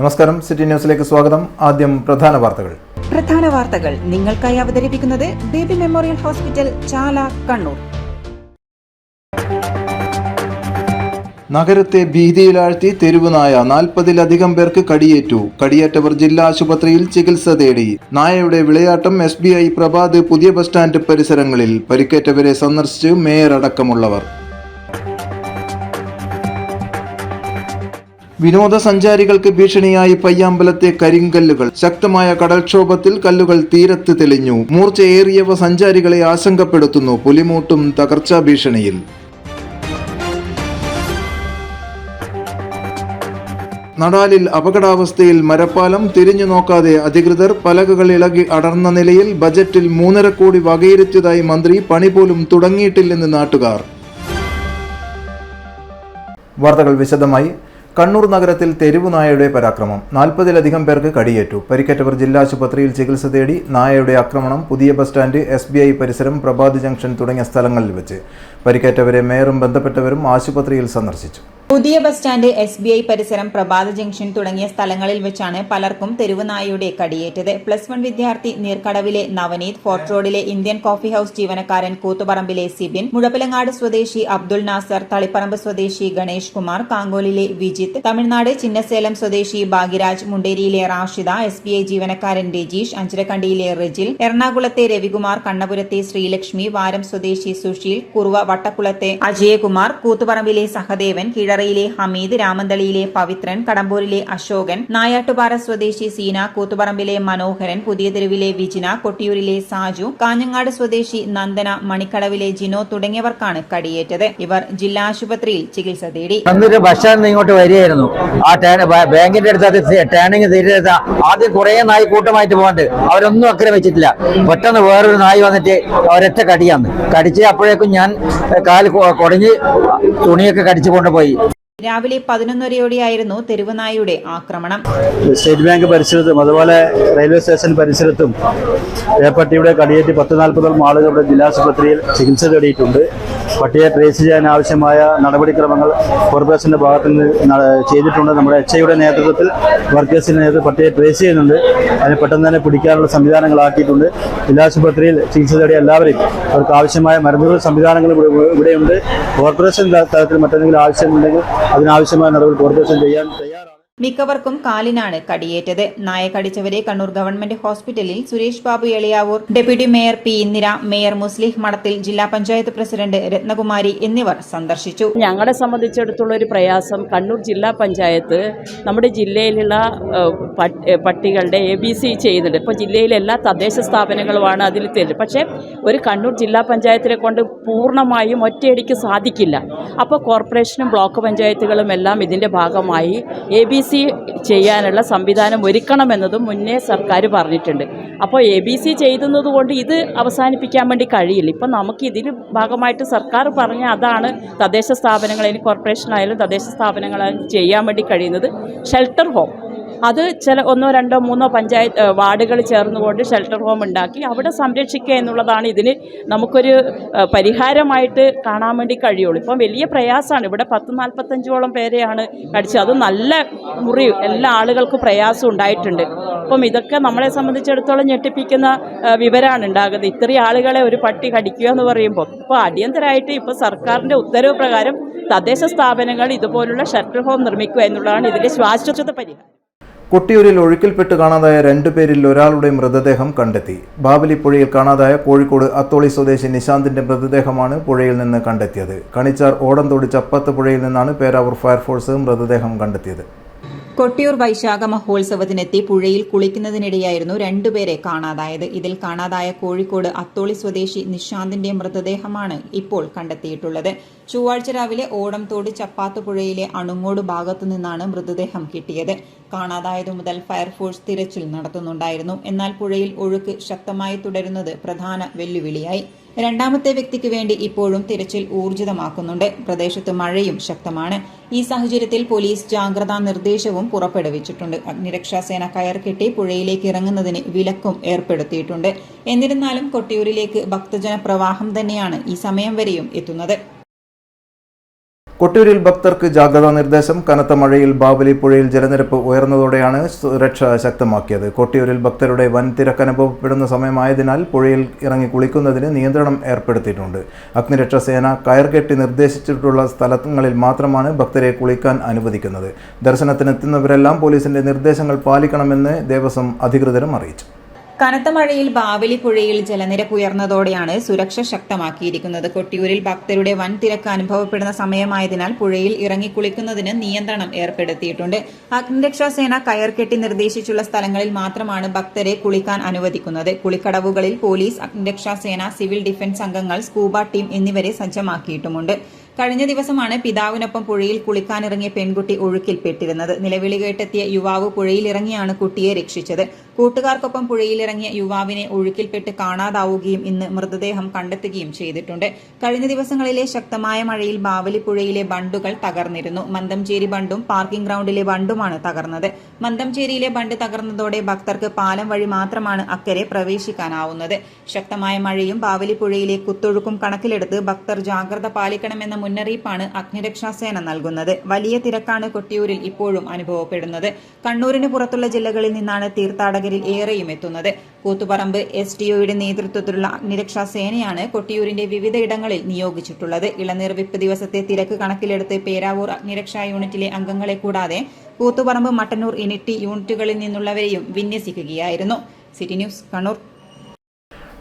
നമസ്കാരം, സിറ്റി ന്യൂസിലേക്ക് സ്വാഗതം. ആദ്യം പ്രധാന വാർത്തകൾ നിങ്ങൾക്കായി അവതരിപ്പിക്കുന്നത് ബേബി മെമ്മോറിയൽ ഹോസ്പിറ്റൽ, ചാല, കണ്ണൂർ. നഗരത്തെ ഭീതിയിലാഴ്ത്തി തെരുവുനായ, 40-ലധികം പേർക്ക് കടിയേറ്റു. കടിയേറ്റവർ ജില്ലാ ആശുപത്രിയിൽ ചികിത്സ തേടി. നായയുടെ വിളയാട്ടം SBI പ്രഭാത് പുതിയ ബസ് സ്റ്റാൻഡ് പരിസരങ്ങളിൽ. പരിക്കേറ്റവരെ സന്ദർശിച്ച് മേയർ അടക്കമുള്ളവർ. വിനോദസഞ്ചാരികൾക്ക് ഭീഷണിയായി പയ്യാമ്പലത്തെ കരിങ്കല്ലുകൾ. ശക്തമായ കടൽക്ഷോഭത്തിൽ കല്ലുകൾ തീരത്ത് തെളിഞ്ഞു. മൂർച്ചയേറിയവ സഞ്ചാരികളെ ആശങ്കപ്പെടുത്തുന്നു. പുലിമൂട്ടും തകർച്ചാ ഭീഷണിയിൽ. നടാലിൽ അപകടാവസ്ഥയിൽ മരപ്പാലം. തിരിഞ്ഞു നോക്കാതെ അധികൃതർ. പലകകൾ ഇളകി അടർന്ന നിലയിൽ. ബജറ്റിൽ 3.5 കോടി വകയിരുത്തിയതായി മന്ത്രി. പണി പോലും തുടങ്ങിയിട്ടില്ലെന്ന് നാട്ടുകാർ. വാർത്തകൾ വിശദമായി. കണ്ണൂർ നഗരത്തിൽ തെരുവുനായയുടെ പരാക്രമം. 40-ലധികം പേർക്ക് കടിയേറ്റു. പരിക്കേറ്റവർ ജില്ലാ ആശുപത്രിയിൽ ചികിത്സ തേടി. നായയുടെ ആക്രമണം പുതിയ ബസ് സ്റ്റാൻഡ്, SBI പരിസരം, പ്രഭാത് ജംഗ്ഷൻ തുടങ്ങിയ സ്ഥലങ്ങളിൽ വെച്ച്. പരിക്കേറ്റവരെ മേയറും ബന്ധപ്പെട്ടവരും ആശുപത്രിയിൽ സന്ദർശിച്ചു. പുതിയ ബസ് സ്റ്റാൻഡ്, SBI പരിസരം, പ്രഭാത ജംഗ്ഷൻ തുടങ്ങിയ സ്ഥലങ്ങളിൽ വെച്ചാണ് പലർക്കും തെരുവുനായയുടെ കടിയേറ്റത്. +1 വിദ്യാർത്ഥി നീർക്കടവിലെ നവനീത്, ഫോർട്ട് റോഡിലെ ഇന്ത്യൻ കോഫി ഹൌസ് ജീവനക്കാരൻ കൂത്തുപറമ്പിലെ സിബിൻ, മുഴപ്പിലങ്ങാട് സ്വദേശി അബ്ദുൾ നാസർ, തളിപ്പറമ്പ് സ്വദേശി ഗണേഷ് കുമാർ, കാങ്കോലിലെ വിജിത്ത്, തമിഴ്നാട് ചിന്നസേലം സ്വദേശി ഭാഗ്യരാജ്, മുണ്ടേരിയിലെ റാഷിദ, SBI ജീവനക്കാരൻ രജീഷ്, അഞ്ചരക്കണ്ടിയിലെ റെജിൽ, എറണാകുളത്തെ രവികുമാർ, കണ്ണപുരത്തെ ശ്രീലക്ഷ്മി, വാരം സ്വദേശി സുശീൽ, കുറുവ വട്ടക്കുളത്തെ അജയകുമാർ, കൂത്തുപറമ്പിലെ സഹദേവൻ, യിലെ ഹമീദ്, രാമന്തളിയിലെ പവിത്രൻ, കടമ്പൂരിലെ അശോകൻ, നായാട്ടുപാറ സ്വദേശി സീന, കൂത്തുപറമ്പിലെ മനോഹരൻ, പുതിയ തെരുവിലെ വിജിന, കൊട്ടിയൂരിലെ സാജു, കാഞ്ഞങ്ങാട് സ്വദേശി നന്ദന, മണിക്കടവിലെ ജിനോ തുടങ്ങിയവർക്കാണ് കടിയേറ്റത്. ഇവർ ജില്ലാ ആശുപത്രിയിൽ ചികിത്സ തേടി. ബസ്റ്റാൻഡ് ഇങ്ങോട്ട് വരികയായിരുന്നു. ആ ബാങ്കിന്റെ അടുത്ത് ടേണിംഗ് തീരുന്ന ആദ്യം കുറെ നായി കൂട്ടമായിട്ട് പോകണ്ട്. അവരൊന്നും ആക്രമിച്ചിട്ടില്ല. പെട്ടെന്ന് വേറൊരു നായി വന്നിട്ട് ഒരൊറ്റ കടിയാന്ന് കടിച്ച്. അപ്പോഴേക്കും ഞാൻ കാല് കുടഞ്ഞ് തുണിയൊക്കെ കടിച്ചു കൊണ്ടുപോയി. രാവിലെ 11:30 തെരുവുനായയുടെ ആക്രമണം. സ്റ്റേറ്റ് ബാങ്ക് പരിസരത്തും അതുപോലെ റെയിൽവേ സ്റ്റേഷൻ പരിസരത്തും പട്ടിയുടെ കടിയേറ്റ് 10-40 ആളുകൾ ഇവിടെ ജില്ലാശുപത്രിയിൽ ചികിത്സ തേടിയിട്ടുണ്ട്. പട്ടിയെ ട്രേസ് ചെയ്യാൻ ആവശ്യമായ നടപടിക്രമങ്ങൾ കോർപ്പറേഷന്റെ ഭാഗത്ത് നിന്ന് ചെയ്തിട്ടുണ്ട്. നമ്മുടെ HIയുടെ നേതൃത്വത്തിൽ വർക്കേഴ്സിന്റെ നേതൃത്വത്തിൽ പട്ടിയെ ട്രേസ് ചെയ്യുന്നുണ്ട്. അതിന് പെട്ടെന്ന് തന്നെ പിടിക്കാനുള്ള സംവിധാനങ്ങളാക്കിയിട്ടുണ്ട്. ജില്ലാശുപത്രിയിൽ ചികിത്സ തേടിയ എല്ലാവരെയും അവർക്ക് ആവശ്യമായ മരുന്നുകൾ സംവിധാനങ്ങൾ ഇവിടെയുണ്ട്. കോർപ്പറേഷൻ തലത്തിൽ മറ്റെന്തെങ്കിലും ആവശ്യമുണ്ടെങ്കിൽ അതിനാവശ്യമായ നടപടി കോർപ്പറേഷൻ ചെയ്യാൻ തയ്യാറാണ്. മിക്കവർക്കും കാലിനാണ് കടിയേറ്റത്. നായ കടിച്ചവരെ കണ്ണൂർ ഗവൺമെന്റ് ഹോസ്പിറ്റലിൽ Suresh Babu Eliyavoor, deputy mayor P. Indira, mayor മുസ്ലിഹ് മഠത്തിൽ, ജില്ലാ പഞ്ചായത്ത് പ്രസിഡന്റ് രത്നകുമാരി എന്നിവർ സന്ദർശിച്ചു. ഞങ്ങളെ സംബന്ധിച്ചിടത്തോളം ഒരു പ്രയാസം, കണ്ണൂർ ജില്ലാ പഞ്ചായത്ത് നമ്മുടെ ജില്ലയിലുള്ള പട്ടികളുടെ ABC ചെയ്യുന്നുണ്ട്. ഇപ്പോൾ ജില്ലയിലെ എല്ലാ തദ്ദേശ സ്ഥാപനങ്ങളുമാണ് അതിൽ തരുന്നത്. പക്ഷേ ഒരു കണ്ണൂർ ജില്ലാ പഞ്ചായത്തിനെ കൊണ്ട് പൂർണ്ണമായും ഒറ്റയടിക്ക് സാധിക്കില്ല. അപ്പോൾ കോർപ്പറേഷനും ബ്ലോക്ക് പഞ്ചായത്തുകളും എല്ലാം ഇതിൻ്റെ ഭാഗമായി ABC ചെയ്യാനുള്ള സംവിധാനം ഒരുക്കണമെന്നതും മുന്നേ സർക്കാർ പറഞ്ഞിട്ടുണ്ട്. അപ്പോൾ ABC ചെയ്യുന്നത് കൊണ്ട് ഇത് അവസാനിപ്പിക്കാൻ വേണ്ടി കഴിയില്ല. ഇപ്പം നമുക്ക് ഇതിന് ഭാഗമായിട്ട് സർക്കാർ പറഞ്ഞ അതാണ് തദ്ദേശ സ്ഥാപനങ്ങളായാലും കോർപ്പറേഷനായാലും തദ്ദേശ സ്ഥാപനങ്ങളായാലും ചെയ്യാൻ വേണ്ടി കഴിയുന്നത് ഷെൽട്ടർ ഹോം. അത് ചില 1, 2, 3 പഞ്ചായത്ത് വാർഡുകൾ ചേർന്നുകൊണ്ട് ഷെൽട്ടർ ഹോം ഉണ്ടാക്കി അവിടെ സംരക്ഷിക്കുക എന്നുള്ളതാണ് ഇതിന് നമുക്കൊരു പരിഹാരമായിട്ട് കാണാൻ വേണ്ടി കഴിയുള്ളൂ. ഇപ്പം വലിയ പ്രയാസമാണ്. ഇവിടെ 10-45ഓളം പേരെയാണ് കടിച്ചത്. അത് നല്ല മുറി, എല്ലാ ആളുകൾക്കും പ്രയാസം ഉണ്ടായിട്ടുണ്ട്. അപ്പം ഇതൊക്കെ നമ്മളെ സംബന്ധിച്ചിടത്തോളം ഞെട്ടിപ്പിക്കുന്ന വിവരമാണ് ഉണ്ടാകുന്നത്. ഇത്രയും ആളുകളെ ഒരു പട്ടി കടിക്കുക എന്ന് പറയുമ്പോൾ ഇപ്പോൾ അടിയന്തരമായിട്ട് ഇപ്പോൾ സർക്കാരിൻ്റെ ഉത്തരവ് പ്രകാരം തദ്ദേശ സ്ഥാപനങ്ങൾ ഇതുപോലുള്ള ഷെൽട്ടർ ഹോം നിർമ്മിക്കുക എന്നുള്ളതാണ് ഇതിൻ്റെ ശാശ്വത പരിഹാരം. കൊട്ടിയൂരിൽ ഒഴുക്കിൽപ്പെട്ട് കാണാതായ 2 പേരിൽ ഒരാളുടെ മൃതദേഹം കണ്ടെത്തി. ബാവലി പുഴയിൽ കാണാതായ കോഴിക്കോട് അത്തോളി സ്വദേശി നിശാന്തിന്റെ മൃതദേഹമാണ് പുഴയിൽ നിന്ന് കണ്ടെത്തിയത്. കണിച്ചാർ ഓടംതോട് ചപ്പത്ത് പുഴയിൽ നിന്നാണ് പേരാവൂർ ഫയർഫോഴ്സ് മൃതദേഹം കണ്ടെത്തിയത്. കൊട്ടിയൂർ വൈശാഖ മഹോത്സവത്തിനെത്തി പുഴയിൽ കുളിക്കുന്നതിനിടെയായിരുന്നു 2 പേരെ കാണാതായത്. ഇതിൽ കാണാതായ കോഴിക്കോട് അത്തോളി സ്വദേശി നിശാന്തിന്റെ മൃതദേഹമാണ് ഇപ്പോൾ കണ്ടെത്തിയിട്ടുള്ളത്. ചൊവ്വാഴ്ച രാവിലെ ഓടംതോട് ചപ്പാത്ത് പുഴയിലെ അണുങ്ങോട് ഭാഗത്തു നിന്നാണ് മൃതദേഹം കിട്ടിയത്. കാണാതായതു മുതൽ ഫയർഫോഴ്സ് തിരച്ചിൽ നടത്തുന്നുണ്ടായിരുന്നു. എന്നാൽ പുഴയിൽ ഒഴുക്ക് ശക്തമായി തുടരുന്നത് പ്രധാന വെല്ലുവിളിയായി. രണ്ടാമത്തെ വ്യക്തിക്ക് വേണ്ടി ഇപ്പോഴും തിരച്ചിൽ ഊർജിതമാക്കുന്നുണ്ട്. പ്രദേശത്ത് മഴയും ശക്തമാണ്. ഈ സാഹചര്യത്തിൽ പോലീസ് ജാഗ്രതാ നിർദ്ദേശവും പുറപ്പെടുവിച്ചിട്ടുണ്ട്. അഗ്നിരക്ഷാസേന കയർ കെട്ടി പുഴയിലേക്ക് ഇറങ്ങുന്നതിന് വിലക്കും ഏർപ്പെടുത്തിയിട്ടുണ്ട്. എന്നിരുന്നാലും കൊട്ടിയൂരിലേക്ക് ഭക്തജന പ്രവാഹം തന്നെയാണ് ഈ സമയം വരെയും എത്തുന്നത്. കൊട്ടിയൂരിൽ ഭക്തർക്ക് ജാഗ്രതാ നിർദ്ദേശം. കനത്ത മഴയിൽ ബാവലി പുഴയിൽ ജലനിരപ്പ് ഉയർന്നതോടെയാണ് സുരക്ഷ ശക്തമാക്കിയത്. കൊട്ടിയൂരിൽ ഭക്തരുടെ വൻ തിരക്ക് അനുഭവപ്പെടുന്ന സമയമായതിനാൽ പുഴയിൽ ഇറങ്ങി കുളിക്കുന്നതിന് നിയന്ത്രണം ഏർപ്പെടുത്തിയിട്ടുണ്ട്. അഗ്നിരക്ഷാ സേന കയർകെട്ടി നിർദ്ദേശിച്ചിട്ടുള്ള സ്ഥലങ്ങളിൽ മാത്രമാണ് ഭക്തരെ കുളിക്കാൻ അനുവദിക്കുന്നത്. ദർശനത്തിനെത്തുന്നവരെല്ലാം പോലീസിന്റെ നിർദ്ദേശങ്ങൾ പാലിക്കണമെന്ന് ദേവസ്വം അധികൃതരും അറിയിച്ചു. കനത്ത മഴയിൽ ബാവലി പുഴയിൽ ജലനിരപ്പ് ഉയർന്നതോടെയാണ് സുരക്ഷ ശക്തമാക്കിയിരിക്കുന്നത്. കൊട്ടിയൂരിൽ ഭക്തരുടെ വൻ തിരക്ക് അനുഭവപ്പെടുന്ന സമയമായതിനാൽ പുഴയിൽ ഇറങ്ങിക്കുളിക്കുന്നതിന് നിയന്ത്രണം ഏർപ്പെടുത്തിയിട്ടുണ്ട്. അഗ്നിരക്ഷാസേന കയർകെട്ടി നിർദ്ദേശിച്ചുള്ള സ്ഥലങ്ങളിൽ മാത്രമാണ് ഭക്തരെ കുളിക്കാൻ അനുവദിക്കുന്നത്. കുളിക്കടവുകളിൽ പോലീസ്, അഗ്നിരക്ഷാസേന, സിവിൽ ഡിഫൻസ് അംഗങ്ങൾ, സ്കൂബ ടീം എന്നിവരെ സജ്ജമാക്കിയിട്ടുമുണ്ട്. കഴിഞ്ഞ ദിവസമാണ് പിതാവിനൊപ്പം പുഴയിൽ കുളിക്കാനിറങ്ങിയ പെൺകുട്ടി ഒഴുക്കിൽപ്പെട്ടിരുന്നത്. നിലവിളി കേട്ടെത്തിയ യുവാവ് പുഴയിലിറങ്ങിയാണ് കുട്ടിയെ രക്ഷിച്ചത്. കൂട്ടുകാർക്കൊപ്പം പുഴയിലിറങ്ങിയ യുവാവിനെ ഒഴുക്കിൽപ്പെട്ട് കാണാതാവുകയും ഇന്ന് മൃതദേഹം കണ്ടെത്തുകയും ചെയ്തിട്ടുണ്ട്. കഴിഞ്ഞ ദിവസങ്ങളിലെ ശക്തമായ മഴയിൽ ബാവലി പുഴയിലെ ബണ്ടുകൾ തകർന്നിരുന്നു. മന്തംചേരി ബണ്ടും പാർക്കിംഗ് ഗ്രൗണ്ടിലെ ബണ്ടുമാണ് തകർന്നത്. മന്തംചേരിയിലെ ബണ്ട് തകർന്നതോടെ ഭക്തർക്ക് പാലം വഴി മാത്രമാണ് അക്കരെ പ്രവേശിക്കാനാവുന്നത്. ശക്തമായ മഴയും ബാവലി പുഴയിലെ കുത്തൊഴുക്കും കണക്കിലെടുത്ത് ഭക്തർ ജാഗ്രത പാലിക്കണമെന്ന മുന്നറിയിപ്പാണ് അഗ്നിരക്ഷാസേന നൽകുന്നത്. വലിയ തിരക്കാണ് കൊട്ടിയൂരിൽ ഇപ്പോഴും അനുഭവപ്പെടുന്നത്. കണ്ണൂരിന് പുറത്തുള്ള ജില്ലകളിൽ നിന്നാണ് തീർത്ഥാടകരിൽ ഏറെയും എത്തുന്നത്. കൂത്തുപറമ്പ് SDOയുടെ നേതൃത്വത്തിലുള്ള അഗ്നിരക്ഷാസേനയാണ് കൊട്ടിയൂരിന്റെ വിവിധ ഇടങ്ങളിൽ നിയോഗിച്ചിട്ടുള്ളത്. ഇളനീർ വിപ്പ് ദിവസത്തെ തിരക്ക് കണക്കിലെടുത്ത് പേരാവൂർ അഗ്നിരക്ഷാ യൂണിറ്റിലെ അംഗങ്ങളെ കൂടാതെ കൂത്തുപറമ്പ്, മട്ടന്നൂർ, ഇനിട്ടി യൂണിറ്റുകളിൽ നിന്നുള്ളവരെയും വിന്യസിക്കുകയായിരുന്നു. City news, Kannur.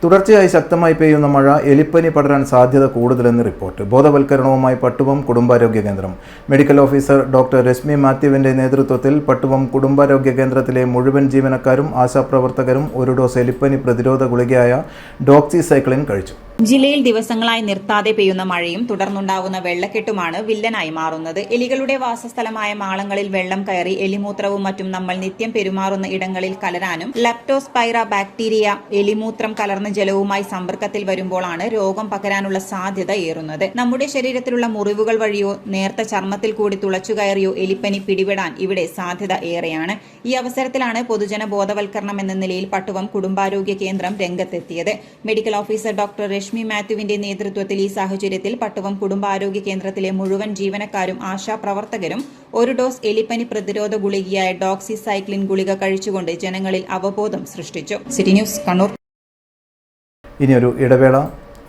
തുടർച്ചയായി ശക്തമായി പെയ്യുന്ന മഴ എലിപ്പനി പടരാൻ സാധ്യത കൂടുതലെന്ന് റിപ്പോർട്ട്. ബോധവൽക്കരണവുമായി പട്ടുവം കുടുംബാരോഗ്യ കേന്ദ്രം. മെഡിക്കൽ ഓഫീസർ ഡോക്ടർ രശ്മി മാത്യുവിന്റെ നേതൃത്വത്തിൽ പട്ടുവം കുടുംബാരോഗ്യ കേന്ദ്രത്തിലെ മുഴുവൻ ജീവനക്കാരും ആശാപ്രവർത്തകരും ഒരു ഡോസ് എലിപ്പനി പ്രതിരോധ ഗുളികയായ ഡോക്സിസൈക്ലിൻ കഴിച്ചു. ജില്ലയിൽ ദിവസങ്ങളായി നിർത്താതെ പെയ്യുന്ന മഴയും തുടർന്നുണ്ടാവുന്ന വെള്ളക്കെട്ടുമാണ് വില്ലനായി മാറുന്നത്. എലികളുടെ വാസസ്ഥലമായ മാളങ്ങളിൽ വെള്ളം കയറി എലിമൂത്രവും മറ്റും നമ്മൾ നിത്യം പെരുമാറുന്ന ഇടങ്ങളിൽ കലരാനും ലെപ്റ്റോസ്പൈറ ബാക്ടീരിയ എലിമൂത്രം കലർന്ന ജലവുമായി സമ്പർക്കത്തിൽ വരുമ്പോഴാണ് രോഗം പകരാനുള്ള സാധ്യത ഏറുന്നത്. നമ്മുടെ ശരീരത്തിലുള്ള മുറിവുകൾ വഴിയോ നേർത്ത ചർമ്മത്തിൽ കൂടി തുളച്ചുകയറിയോ എലിപ്പനി പിടിപെടാൻ ഇവിടെ സാധ്യത ഏറെയാണ്. ഈ അവസരത്തിലാണ് പൊതുജന ബോധവൽക്കരണം എന്ന നിലയിൽ പട്ടുവം കുടുംബാരോഗ്യ കേന്ദ്രം രംഗത്തെത്തിയത്. മെഡിക്കൽ ഓഫീസർ ഡോക്ടർ രശ്മി മാത്യുവിന്റെ നേതൃത്വത്തിൽ ഈ സാഹചര്യത്തിൽ പട്ടുവം കുടുംബാരോഗ്യ കേന്ദ്രത്തിലെ മുഴുവൻ ജീവനക്കാരും ആശാപ്രവർത്തകരും ഒരു ഡോസ് എലിപ്പനി പ്രതിരോധ ഗുളികയായ ഡോക്സിസൈക്ലിൻ ഗുളിക കഴിച്ചുകൊണ്ട് ജനങ്ങളിൽ അവബോധം സൃഷ്ടിച്ചു. City news, Kannur. ഇനിയൊരു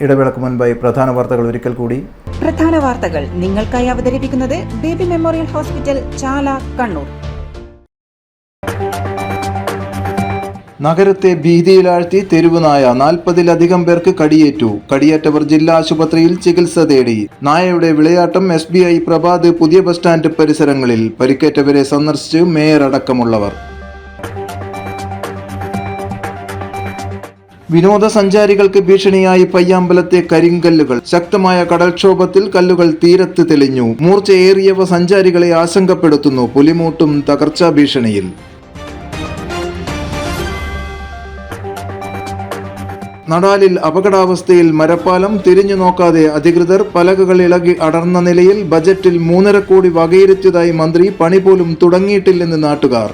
ഇടവേളക്ക് മുൻപായി പ്രധാന വാർത്തകൾ ഒരിക്കൽ കൂടി. പ്രധാന വാർത്തകൾ നിങ്ങൾക്കായി അവതരിപ്പിക്കുന്നത് ബേബി മെമ്മോറിയൽ ഹോസ്പിറ്റൽ, ചാല, കണ്ണൂർ. നഗരത്തെ ഭീതിയിലാഴ്ത്തി തെരുവുനായ. 40-ലധികം പേർക്ക് കടിയേറ്റു. കടിയേറ്റവർ ജില്ലാ ആശുപത്രിയിൽ ചികിത്സ തേടി. നായയുടെ വിളയാട്ടം. SBI പ്രഭാത് പുതിയ ബസ് സ്റ്റാൻഡ് പരിസരങ്ങളിൽ. പരിക്കേറ്റവരെ സന്ദർശിച്ച് മേയർ അടക്കമുള്ളവർ. വിനോദസഞ്ചാരികൾക്ക് ഭീഷണിയായി പയ്യാമ്പലത്തെ കരിങ്കല്ലുകൾ. ശക്തമായ കടൽക്ഷോഭത്തിൽ കല്ലുകൾ തീരത്ത് തെളിഞ്ഞു. മൂർച്ചയേറിയവ സഞ്ചാരികളെ ആശങ്കപ്പെടുത്തുന്നു. പുലിമൂട്ടും തകർച്ചാ ഭീഷണിയിൽ. നടാലിൽ അപകടാവസ്ഥയിൽ മരപ്പാലം. തിരിഞ്ഞു നോക്കാതെ അധികൃതർ. പലകകൾ ഇളകി അടർന്ന നിലയിൽ. ബജറ്റിൽ 3.5 കോടി വകയിരുത്തിയതായി മന്ത്രി. പണി പോലും തുടങ്ങിയിട്ടില്ലെന്ന് നാട്ടുകാർ.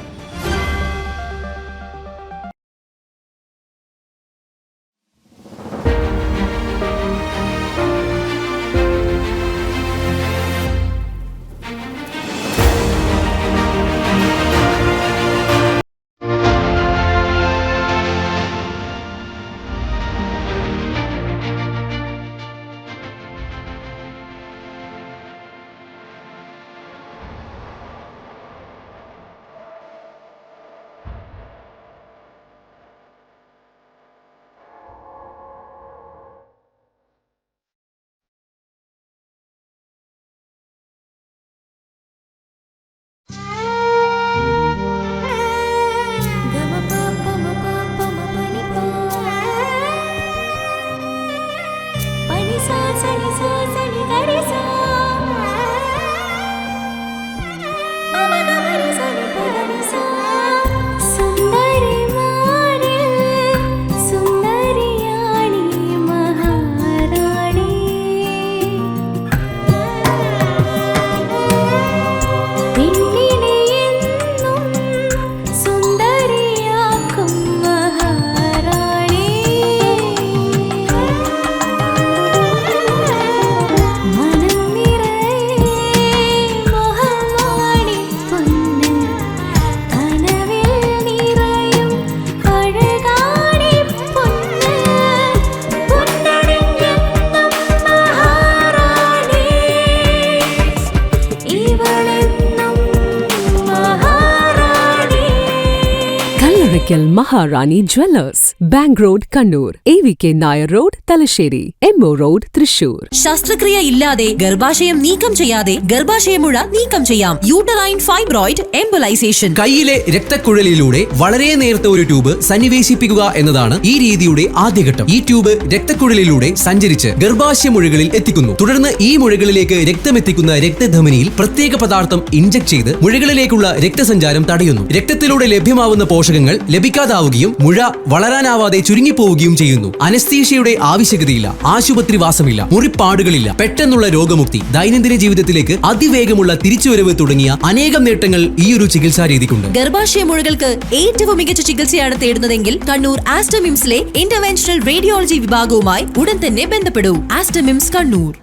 Irikal Maharani Jewellers, Bank Road, Kannur, AVK Nair Road, Talasheri, MO Road, Thrissur. ശസ്ത്രക്രിയ ഇല്ലാതെ ഗർഭാശയം നീക്കം ചെയ്യാതെ ഗർഭാശയമുഴ നീക്കം ചെയ്യാം. Uterine fibroid embolisation. കൈയിലെ രക്തക്കുഴലിലൂടെ വളരെ നേർത്ത ഒരു ട്യൂബ് സന്നിവേശിപ്പിക്കുക എന്നതാണ് ഈ രീതിയുടെ ആദ്യഘട്ടം. ഈ ട്യൂബ് രക്തക്കുഴലിലൂടെ സഞ്ചരിച്ച് ഗർഭാശയ മുഴകളിൽ എത്തിക്കുന്നു. തുടർന്ന് ഈ മുഴകളിലേക്ക് രക്തമെത്തിക്കുന്ന രക്തധമനിയിൽ പ്രത്യേക പദാർത്ഥം ഇൻജക്ട് ചെയ്ത് മുഴകളിലേക്കുള്ള രക്തസഞ്ചാരം തടയുന്നു. രക്തത്തിലൂടെ ലഭ്യമാവുന്ന പോഷകങ്ങൾ ലഭിക്കാതാവുകയും മുഴ വളരാനാവാതെ ചുരുങ്ങിപ്പോവുകയും ചെയ്യുന്നു. അനസ്തീഷ്യയുടെ ആവശ്യകതയില്ല, ആശുപത്രിവാസമില്ല, മുറിപ്പാടുകളില്ല, പെട്ടെന്നുള്ള രോഗമുക്തി, ദൈനംദിന ജീവിതത്തിലേക്ക് അതിവേഗമുള്ള തിരിച്ചുവരവ് തുടങ്ങിയ അനേകം നേട്ടങ്ങൾ ഈ ഒരു ചികിത്സാ രീതിക്കുണ്ട്. ഗർഭാശയ മുഴകൾക്ക് ഏറ്റവും മികച്ച ചികിത്സയാണ് തേടുന്നതെങ്കിൽ കണ്ണൂർ ആസ്റ്റമിംസിലെ ഇന്റർവെൻഷണൽ റേഡിയോളജി വിഭാഗവുമായി ഉടൻ തന്നെ ബന്ധപ്പെടൂ. ആസ്റ്റമിംസ് കണ്ണൂർ.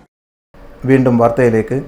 വീണ്ടും വാർത്തയിലേക്ക്.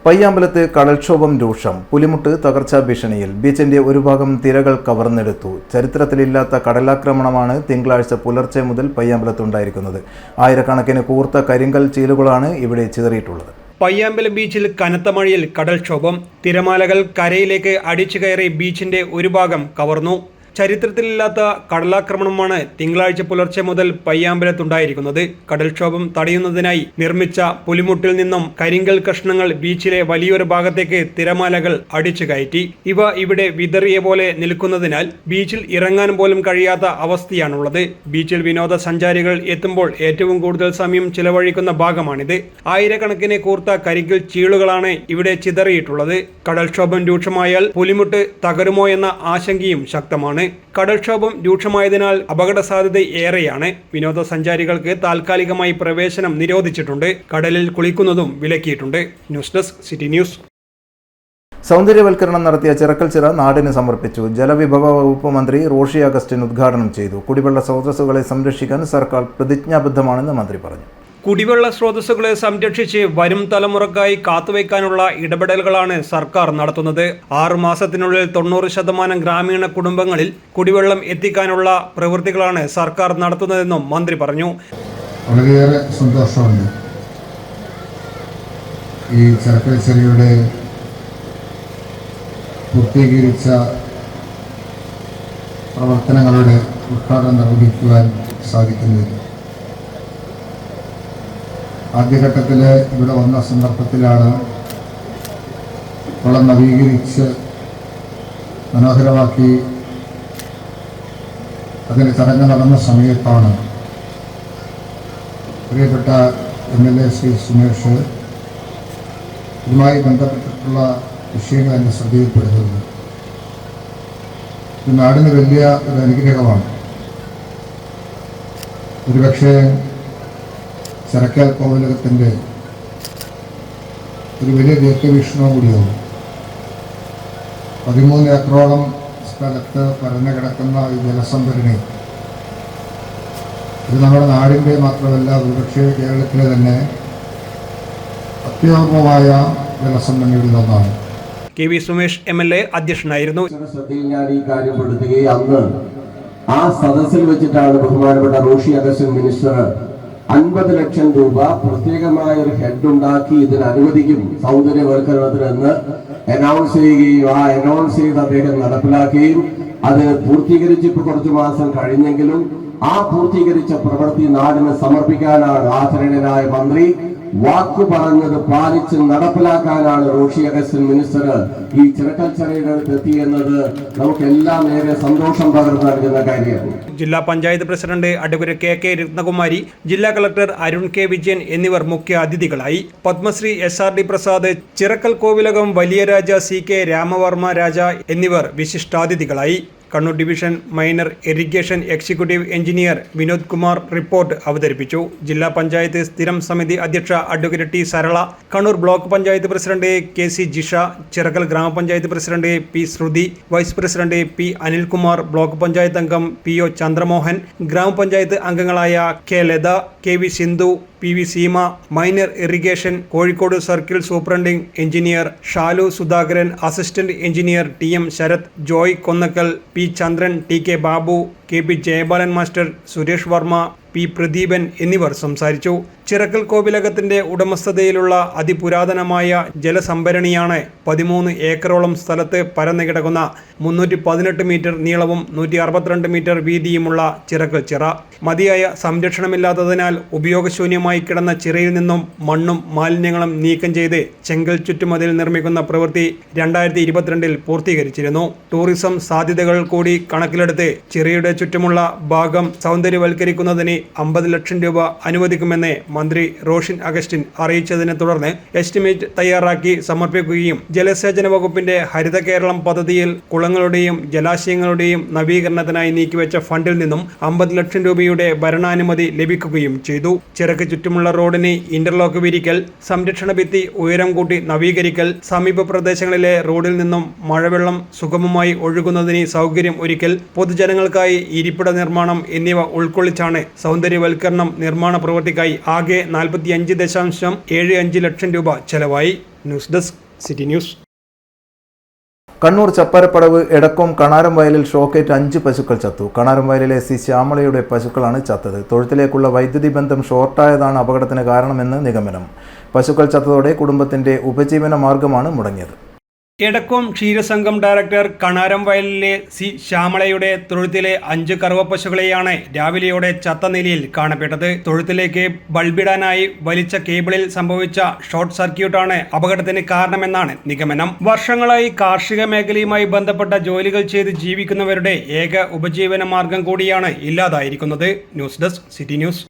പയ്യാമ്പലത്ത് കടൽക്ഷോഭം രൂക്ഷം. പുലിമുട്ട് തകർച്ചാ ഭീഷണിയിൽ. ബീച്ചിന്റെ ഒരു ഭാഗം തിരകൾ കവർന്നെടുത്തു. ചരിത്രത്തിലില്ലാത്ത കടലാക്രമണമാണ് തിങ്കളാഴ്ച പുലർച്ചെ മുതൽ പയ്യാമ്പലത്തുണ്ടായിരിക്കുന്നത്. ആയിരക്കണക്കിന് കൂർത്ത കരിങ്കൽ ചീലുകളാണ് ഇവിടെ ചിതറിയിട്ടുള്ളത്. പയ്യാമ്പലം ബീച്ചിൽ കനത്ത മഴയിൽ കടൽക്ഷോഭം. തിരമാലകൾ കരയിലേക്ക് അടിച്ചു കയറി ബീച്ചിന്റെ ഒരു ഭാഗം കവർന്നു. ചരിത്രത്തിലില്ലാത്ത കടലാക്രമണമാണ് തിങ്കളാഴ്ച പുലർച്ചെ മുതൽ പയ്യാമ്പലത്തുണ്ടായിരിക്കുന്നത്. കടൽക്ഷോഭം തടയുന്നതിനായി നിർമ്മിച്ച പുലിമുട്ടിൽ നിന്നും കരിങ്കൽ കഷ്ണങ്ങൾ ബീച്ചിലെ വലിയൊരു ഭാഗത്തേക്ക് തിരമാലകൾ അടിച്ചു കയറ്റി. ഇവ ഇവിടെ വിതറിയ പോലെ നിൽക്കുന്നതിനാൽ ബീച്ചിൽ ഇറങ്ങാൻ പോലും കഴിയാത്ത അവസ്ഥയാണുള്ളത്. ബീച്ചിൽ വിനോദസഞ്ചാരികൾ എത്തുമ്പോൾ ഏറ്റവും കൂടുതൽ സമയം ചിലവഴിക്കുന്ന ഭാഗമാണിത്. ആയിരക്കണക്കിന് കൂർത്ത കരിങ്കൽ ചീളുകളാണ് ഇവിടെ ചിതറിയിട്ടുള്ളത്. കടൽക്ഷോഭം രൂക്ഷമായാൽ പുലിമുട്ട് തകരുമോ എന്ന ആശങ്കയും ശക്തമാണ്. കടൽക്ഷോഭം രൂക്ഷമായതിനാൽ അപകട സാധ്യത ഏറെയാണ്. വിനോദസഞ്ചാരികൾക്ക് താൽക്കാലികമായി പ്രവേശനം നിരോധിച്ചിട്ടുണ്ട്. കടലിൽ കുളിക്കുന്നതും വിലക്കിയിട്ടുണ്ട്. News desk city news. സൗന്ദര്യവൽക്കരണം നടത്തിയ ചിറക്കൽച്ചിറ നാടിന് സമർപ്പിച്ചു. ജലവിഭവ വകുപ്പ് മന്ത്രി റോഷി അഗസ്റ്റിൻ ഉദ്ഘാടനം ചെയ്തു. കുടിവെള്ള സ്രോതസ്സുകളെ സംരക്ഷിക്കാൻ സർക്കാർ പ്രതിജ്ഞാബദ്ധമാണെന്ന് മന്ത്രി പറഞ്ഞു. കുടിവെള്ള സ്രോതസ്സുകളെ സംരക്ഷിച്ച് വരും തലമുറക്കായി കാത്തുവയ്ക്കാനുള്ള ഇടപെടലുകളാണ് സർക്കാർ നടത്തുന്നത്. 6 മാസത്തിനുള്ളിൽ 90% ഗ്രാമീണ കുടുംബങ്ങളിൽ കുടിവെള്ളം എത്തിക്കാനുള്ള പ്രവൃത്തികളാണ് സർക്കാർ നടത്തുന്നതെന്നും മന്ത്രി പറഞ്ഞു. വളരെയേറെ സന്തോഷമുണ്ട്. ഈ ചിറക്കൽച്ചിറയുടെ പൂർത്തീകരിച്ച പ്രവർത്തനങ്ങളുടെ ഉദ്ഘാടനം നിർവഹിക്കുവാൻ സാധിക്കുന്നത്. ആദ്യഘട്ടത്തിൽ ഇവിടെ വന്ന സന്ദർഭത്തിലാണ് കുളം നവീകരിച്ച് മനോഹരമാക്കി അതിന് ചടങ്ങ് നടന്ന സമയത്താണ് പ്രിയപ്പെട്ട MLA ശ്രീ സുമേഷ് ഇതുമായി ബന്ധപ്പെട്ടിട്ടുള്ള വിഷയങ്ങൾ എന്നെ ശ്രദ്ധയിൽപ്പെടുന്നത്. ഇത് നാടിന് വലിയ ഒരു അനുഗ്രഹമാണ്. ഒരുപക്ഷെ ചിറക്കൽ കോവിലകത്തിൻ്റെ ഒരു വലിയ ദീർഘവീക്ഷണവും കൂടിയാവും. 13 ഏക്കറോളം സ്ഥലത്ത് പരന്നു കിടക്കുന്ന ഈ ജലസംഭരണി ഇത് നമ്മുടെ നാടിൻ്റെ മാത്രമല്ല ഒരുപക്ഷെ കേരളത്തിലെ തന്നെ അത്യപൂർവമായ ജലസംഭരണികളിൽ ഒന്നാണ്. KV സുമേഷ് MLA അധ്യക്ഷനായിരുന്നു. ശ്രദ്ധയിൽ ഞാൻ ഈ കാര്യം പെടുത്തുകയും അന്ന് ആ സദസ്സിൽ വെച്ചിട്ടാണ് ബഹുമാനപ്പെട്ട റോഷി അഗസ്റ്റിൻ മിനിസ്റ്റർ 50 ലക്ഷം രൂപ പ്രത്യേകമായ ഒരു ഹെഡ് ഉണ്ടാക്കി ഇതിന് അനുവദിക്കും സൗന്ദര്യവൽക്കരണത്തിന് എന്ന് അനൗൺസ് ചെയ്യുകയും ആ അനൗൺസ് ചെയ്ത് അദ്ദേഹം നടപ്പിലാക്കുകയും അത് പൂർത്തീകരിച്ച് ഇപ്പോൾ കുറച്ചു മാസം കഴിഞ്ഞെങ്കിലും ആ പൂർത്തീകരിച്ച പ്രവൃത്തി നാടിന് സമർപ്പിക്കാനാണ് ആദരണീയനായ മന്ത്രി വാക്കു പറഞ്ഞത് പാലിച്ച് നടപ്പിലാക്കാനാണ് റോഷി അഗസ്റ്റിൻ മിനിസ്റ്റർ ഈ ചിറക്കൽച്ചിറയുടെ അടുത്ത് എത്തിയെന്നത് നമുക്കെല്ലാം ഏറെ സന്തോഷം പകർന്നു നൽകുന്ന കാര്യമാണ്. ജില്ലാ panchayat president advocate KK Ratnakumari, ജില്ലാ കളക്ടർ അരുൺ K വിജയൻ എന്നിവർ മുഖ്യ അതിഥികളായി. പത്മശ്രീ SRD പ്രസാദ്, ചിറക്കൽ കോവിലകം വലിയ രാജ CK രാമവർമ്മ രാജ എന്നിവർ വിശിഷ്ടാതിഥികളായി. Kannur division minor irrigation executive engineer Vinod Kumar report അവതരിപ്പിച്ചു. ജില്ലാ പഞ്ചായത്ത് സ്ഥിരം സമിതി അധ്യക്ഷ advocate T Sarala, Kannur block panchayat president KC Jisha, Chirakkal ഗ്രാമപഞ്ചായത്ത് president P Sruthi, vice president P Anilkumar, block panchayat അംഗം PO ചന്ദ്രമോഹൻ, ഗ്രാമപഞ്ചായത്ത് അംഗങ്ങളായ K Latha, KV Sindhu, PV Seema, minor irrigation Kozhikode circle superintending engineer Shalu Sudhakaran, assistant engineer TM Sarath, Joy Konnakkal, P Chandran, TK Babu, KP Jayabalan master, Suresh Varma, P. Pradeepan എന്നിവർ സംസാരിച്ചു. ചിറക്കൽ കോവിലകത്തിന്റെ ഉടമസ്ഥതയിലുള്ള അതിപുരാതനമായ ജലസംഭരണിയാണ് 13 ഏക്കറോളം സ്ഥലത്ത് പരന്നു കിടക്കുന്ന 318 മീറ്റർ നീളവും 162 മീറ്റർ വീതിയുമുള്ള ചിറക്കൽ ചിറ. മതിയായ സംരക്ഷണമില്ലാത്തതിനാൽ ഉപയോഗശൂന്യമായി കിടന്ന ചിറയിൽ നിന്നും മണ്ണും മാലിന്യങ്ങളും നീക്കം ചെയ്ത് ചെങ്കൽ ചുറ്റുമതിൽ നിർമ്മിക്കുന്ന പ്രവൃത്തി 2022 പൂർത്തീകരിച്ചിരുന്നു. ടൂറിസം സാധ്യതകൾ കൂടി കണക്കിലെടുത്ത് ചിറയുടെ ചുറ്റുമുള്ള ഭാഗം സൗന്ദര്യവൽക്കരിക്കുന്നതിന് 50 ലക്ഷം രൂപ അനുവദിക്കുമെന്ന് മന്ത്രി റോഷിൻ അഗസ്റ്റിൻ അറിയിച്ചതിനെ തുടർന്ന് എസ്റ്റിമേറ്റ് തയ്യാറാക്കി സമർപ്പിക്കുകയും ജലസേചന വകുപ്പിന്റെ ഹരിത കേരളം പദ്ധതിയിൽ കുളങ്ങളുടെയും ജലാശയങ്ങളുടെയും നവീകരണത്തിനായി നീക്കിവെച്ച ഫണ്ടിൽ നിന്നും 50 ലക്ഷം രൂപയുടെ ഭരണാനുമതി ലഭിക്കുകയും ചെയ്തു. ചിറക്ക് ചുറ്റുമുള്ള റോഡിന് ഇന്റർലോക്ക് വിരിക്കൽ, സംരക്ഷണ ഭിത്തി ഉയരം കൂട്ടി നവീകരിക്കൽ, സമീപ പ്രദേശങ്ങളിലെ റോഡിൽ നിന്നും മഴവെള്ളം സുഗമമായി ഒഴുകുന്നതിന് സൗകര്യം ഒരുക്കൽ, പൊതുജനങ്ങൾക്കായി ഇരിപ്പിട നിർമ്മാണം എന്നിവ ഉൾക്കൊള്ളിച്ചാണ് സൗന്ദര്യവൽക്കരണം നിർമ്മാണ പ്രവൃത്തിക്കായി ആകെ 45.75 ലക്ഷം രൂപ ചെലവായി. News desk city news. Kannur Chapparapadavu Edakkom Kanaram വയലിൽ ഷോക്കേറ്റ് 5 പശുക്കൾ ചത്തു. കണാരം വയലിലെ സി ശ്യാമളയുടെ പശുക്കളാണ് ചത്തത്. തൊഴുത്തിലേക്കുള്ള വൈദ്യുതി ബന്ധം ഷോർട്ടായതാണ് അപകടത്തിന് കാരണമെന്ന് നിഗമനം. പശുക്കൾ ചത്തതോടെ കുടുംബത്തിന്റെ ഉപജീവന മാർഗമാണ് മുടങ്ങിയത്. എടക്കോം ക്ഷീരസംഘം ഡയറക്ടർ കണാരം വയലിലെ സി ശ്യാമളയുടെ തൊഴുത്തിലെ 5 കറുവ പശുക്കളെയാണ് രാവിലെയോടെ ചത്ത നിലയിൽ കാണപ്പെട്ടത്. തൊഴുത്തിലേക്ക് ബൾബിടാനായി വലിച്ച കേബിളിൽ സംഭവിച്ച ഷോർട്ട് സർക്യൂട്ടാണ് അപകടത്തിന് കാരണമെന്നാണ് നിഗമനം. വർഷങ്ങളായി കാർഷിക മേഖലയുമായി ബന്ധപ്പെട്ട ജോലികൾ ചെയ്ത് ജീവിക്കുന്നവരുടെ ഏക ഉപജീവന മാർഗം കൂടിയാണ് ഇല്ലാതായിരിക്കുന്നത്. News desk city news.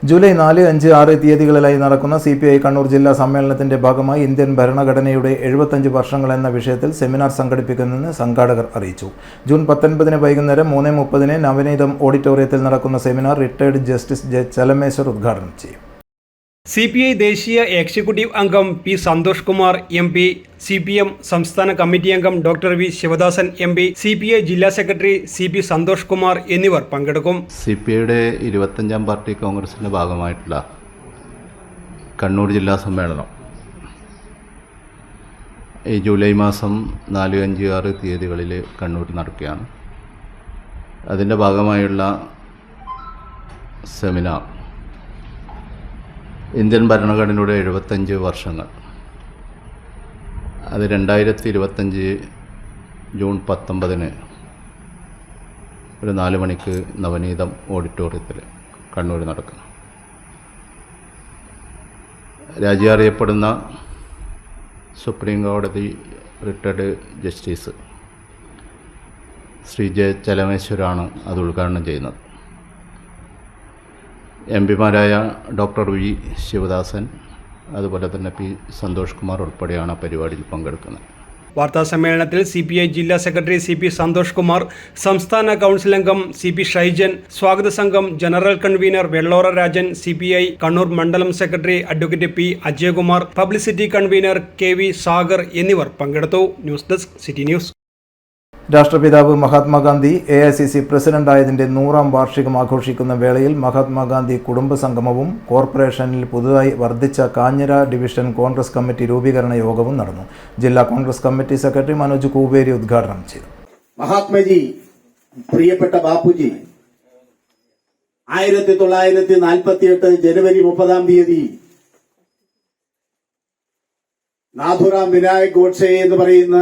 July 4, 5, 6 തീയതികളിലായി നടക്കുന്ന CPI കണ്ണൂർ ജില്ലാ സമ്മേളനത്തിന്റെ ഭാഗമായി ഇന്ത്യൻ ഭരണഘടനയുടെ 75 വർഷങ്ങൾ എന്ന വിഷയത്തിൽ സെമിനാർ സംഘടിപ്പിക്കുമെന്ന് സംഘാടകർ അറിയിച്ചു. ജൂൺ 19 വൈകുന്നേരം 3:30 നവനീതം ഓഡിറ്റോറിയത്തിൽ നടക്കുന്ന seminar retired justice J. Chelameswar ഉദ്ഘാടനം ചെയ്യും. CPI ദേശീയ എക്സിക്യൂട്ടീവ് അംഗം P. Santhosh Kumar MP, CPM സംസ്ഥാന കമ്മിറ്റി അംഗം doctor V. Sivadasan MP, CPI ജില്ലാ സെക്രട്ടറി CP. സന്തോഷ് കുമാർ എന്നിവർ പങ്കെടുക്കും. CPIയുടെ 25ാം പാർട്ടി കോൺഗ്രസിൻ്റെ ഭാഗമായിട്ടുള്ള കണ്ണൂർ ജില്ലാ സമ്മേളനം ഈ ജൂലൈ മാസം 4, 5, 6 തീയതികളിൽ കണ്ണൂരിൽ നടക്കുകയാണ്. അതിൻ്റെ ഭാഗമായുള്ള സെമിനാർ ഇന്ത്യൻ ഭരണഘടനയുടെ 75 വർഷങ്ങൾ, അത് 2025 ജൂൺ 19 ഒരു 4 മണിക്ക് നവനീതം ഓഡിറ്റോറിയത്തിൽ കണ്ണൂർ നടക്കുന്നു. രാജ്യം അറിയപ്പെടുന്ന സുപ്രീം കോടതി റിട്ടയർഡ് ജസ്റ്റിസ് ശ്രീ J. ചലമേശ്വരാണ് അത് ഉദ്ഘാടനം ചെയ്യുന്നത്. MP-മാരായ ഡോക്ടർ V. ശിവദാസൻ, അതുപോലെ തന്നെ P. സന്തോഷ് കുമാർ ഉൾപ്പെടെയാണ് പരിപാടിയിൽ പങ്കെടുക്കുന്നത്. വാർത്താ സമ്മേളനത്തിൽ CPI ജില്ലാ സെക്രട്ടറി CP. സന്തോഷ് കുമാർ, സംസ്ഥാന കൗൺസിൽ അംഗം CP. ഷൈജൻ, സ്വാഗത സംഘം general convener Vellora Rajan, CPI Kannur മണ്ഡലം secretary advocate P. Ajayakumar, publicity convener KV. Sagar എന്നിവർ പങ്കെടുത്തു. News desk city news. രാഷ്ട്രപിതാവ് മഹാത്മാഗാന്ധി AICC പ്രസിഡന്റായതിന്റെ 100ാം വാർഷികം ആഘോഷിക്കുന്ന വേളയിൽ മഹാത്മാഗാന്ധി കുടുംബസംഗമവും കോർപ്പറേഷനിൽ പുതുതായി വർദ്ധിച്ച കാഞ്ഞിര ഡിവിഷൻ കോൺഗ്രസ് കമ്മിറ്റി രൂപീകരണ യോഗവും നടന്നു. ജില്ലാ കോൺഗ്രസ് കമ്മിറ്റി സെക്രട്ടറി മനോജ് കൂവേരി ഉദ്ഘാടനം ചെയ്തു. മഹാത്മജി, പ്രിയപ്പെട്ട ബാപ്പുജി, 1948 ജനുവരി 30-ാം തീയതി നാഥുറാം വിനായക് ഗോഡ്സെ എന്ന് പറയുന്ന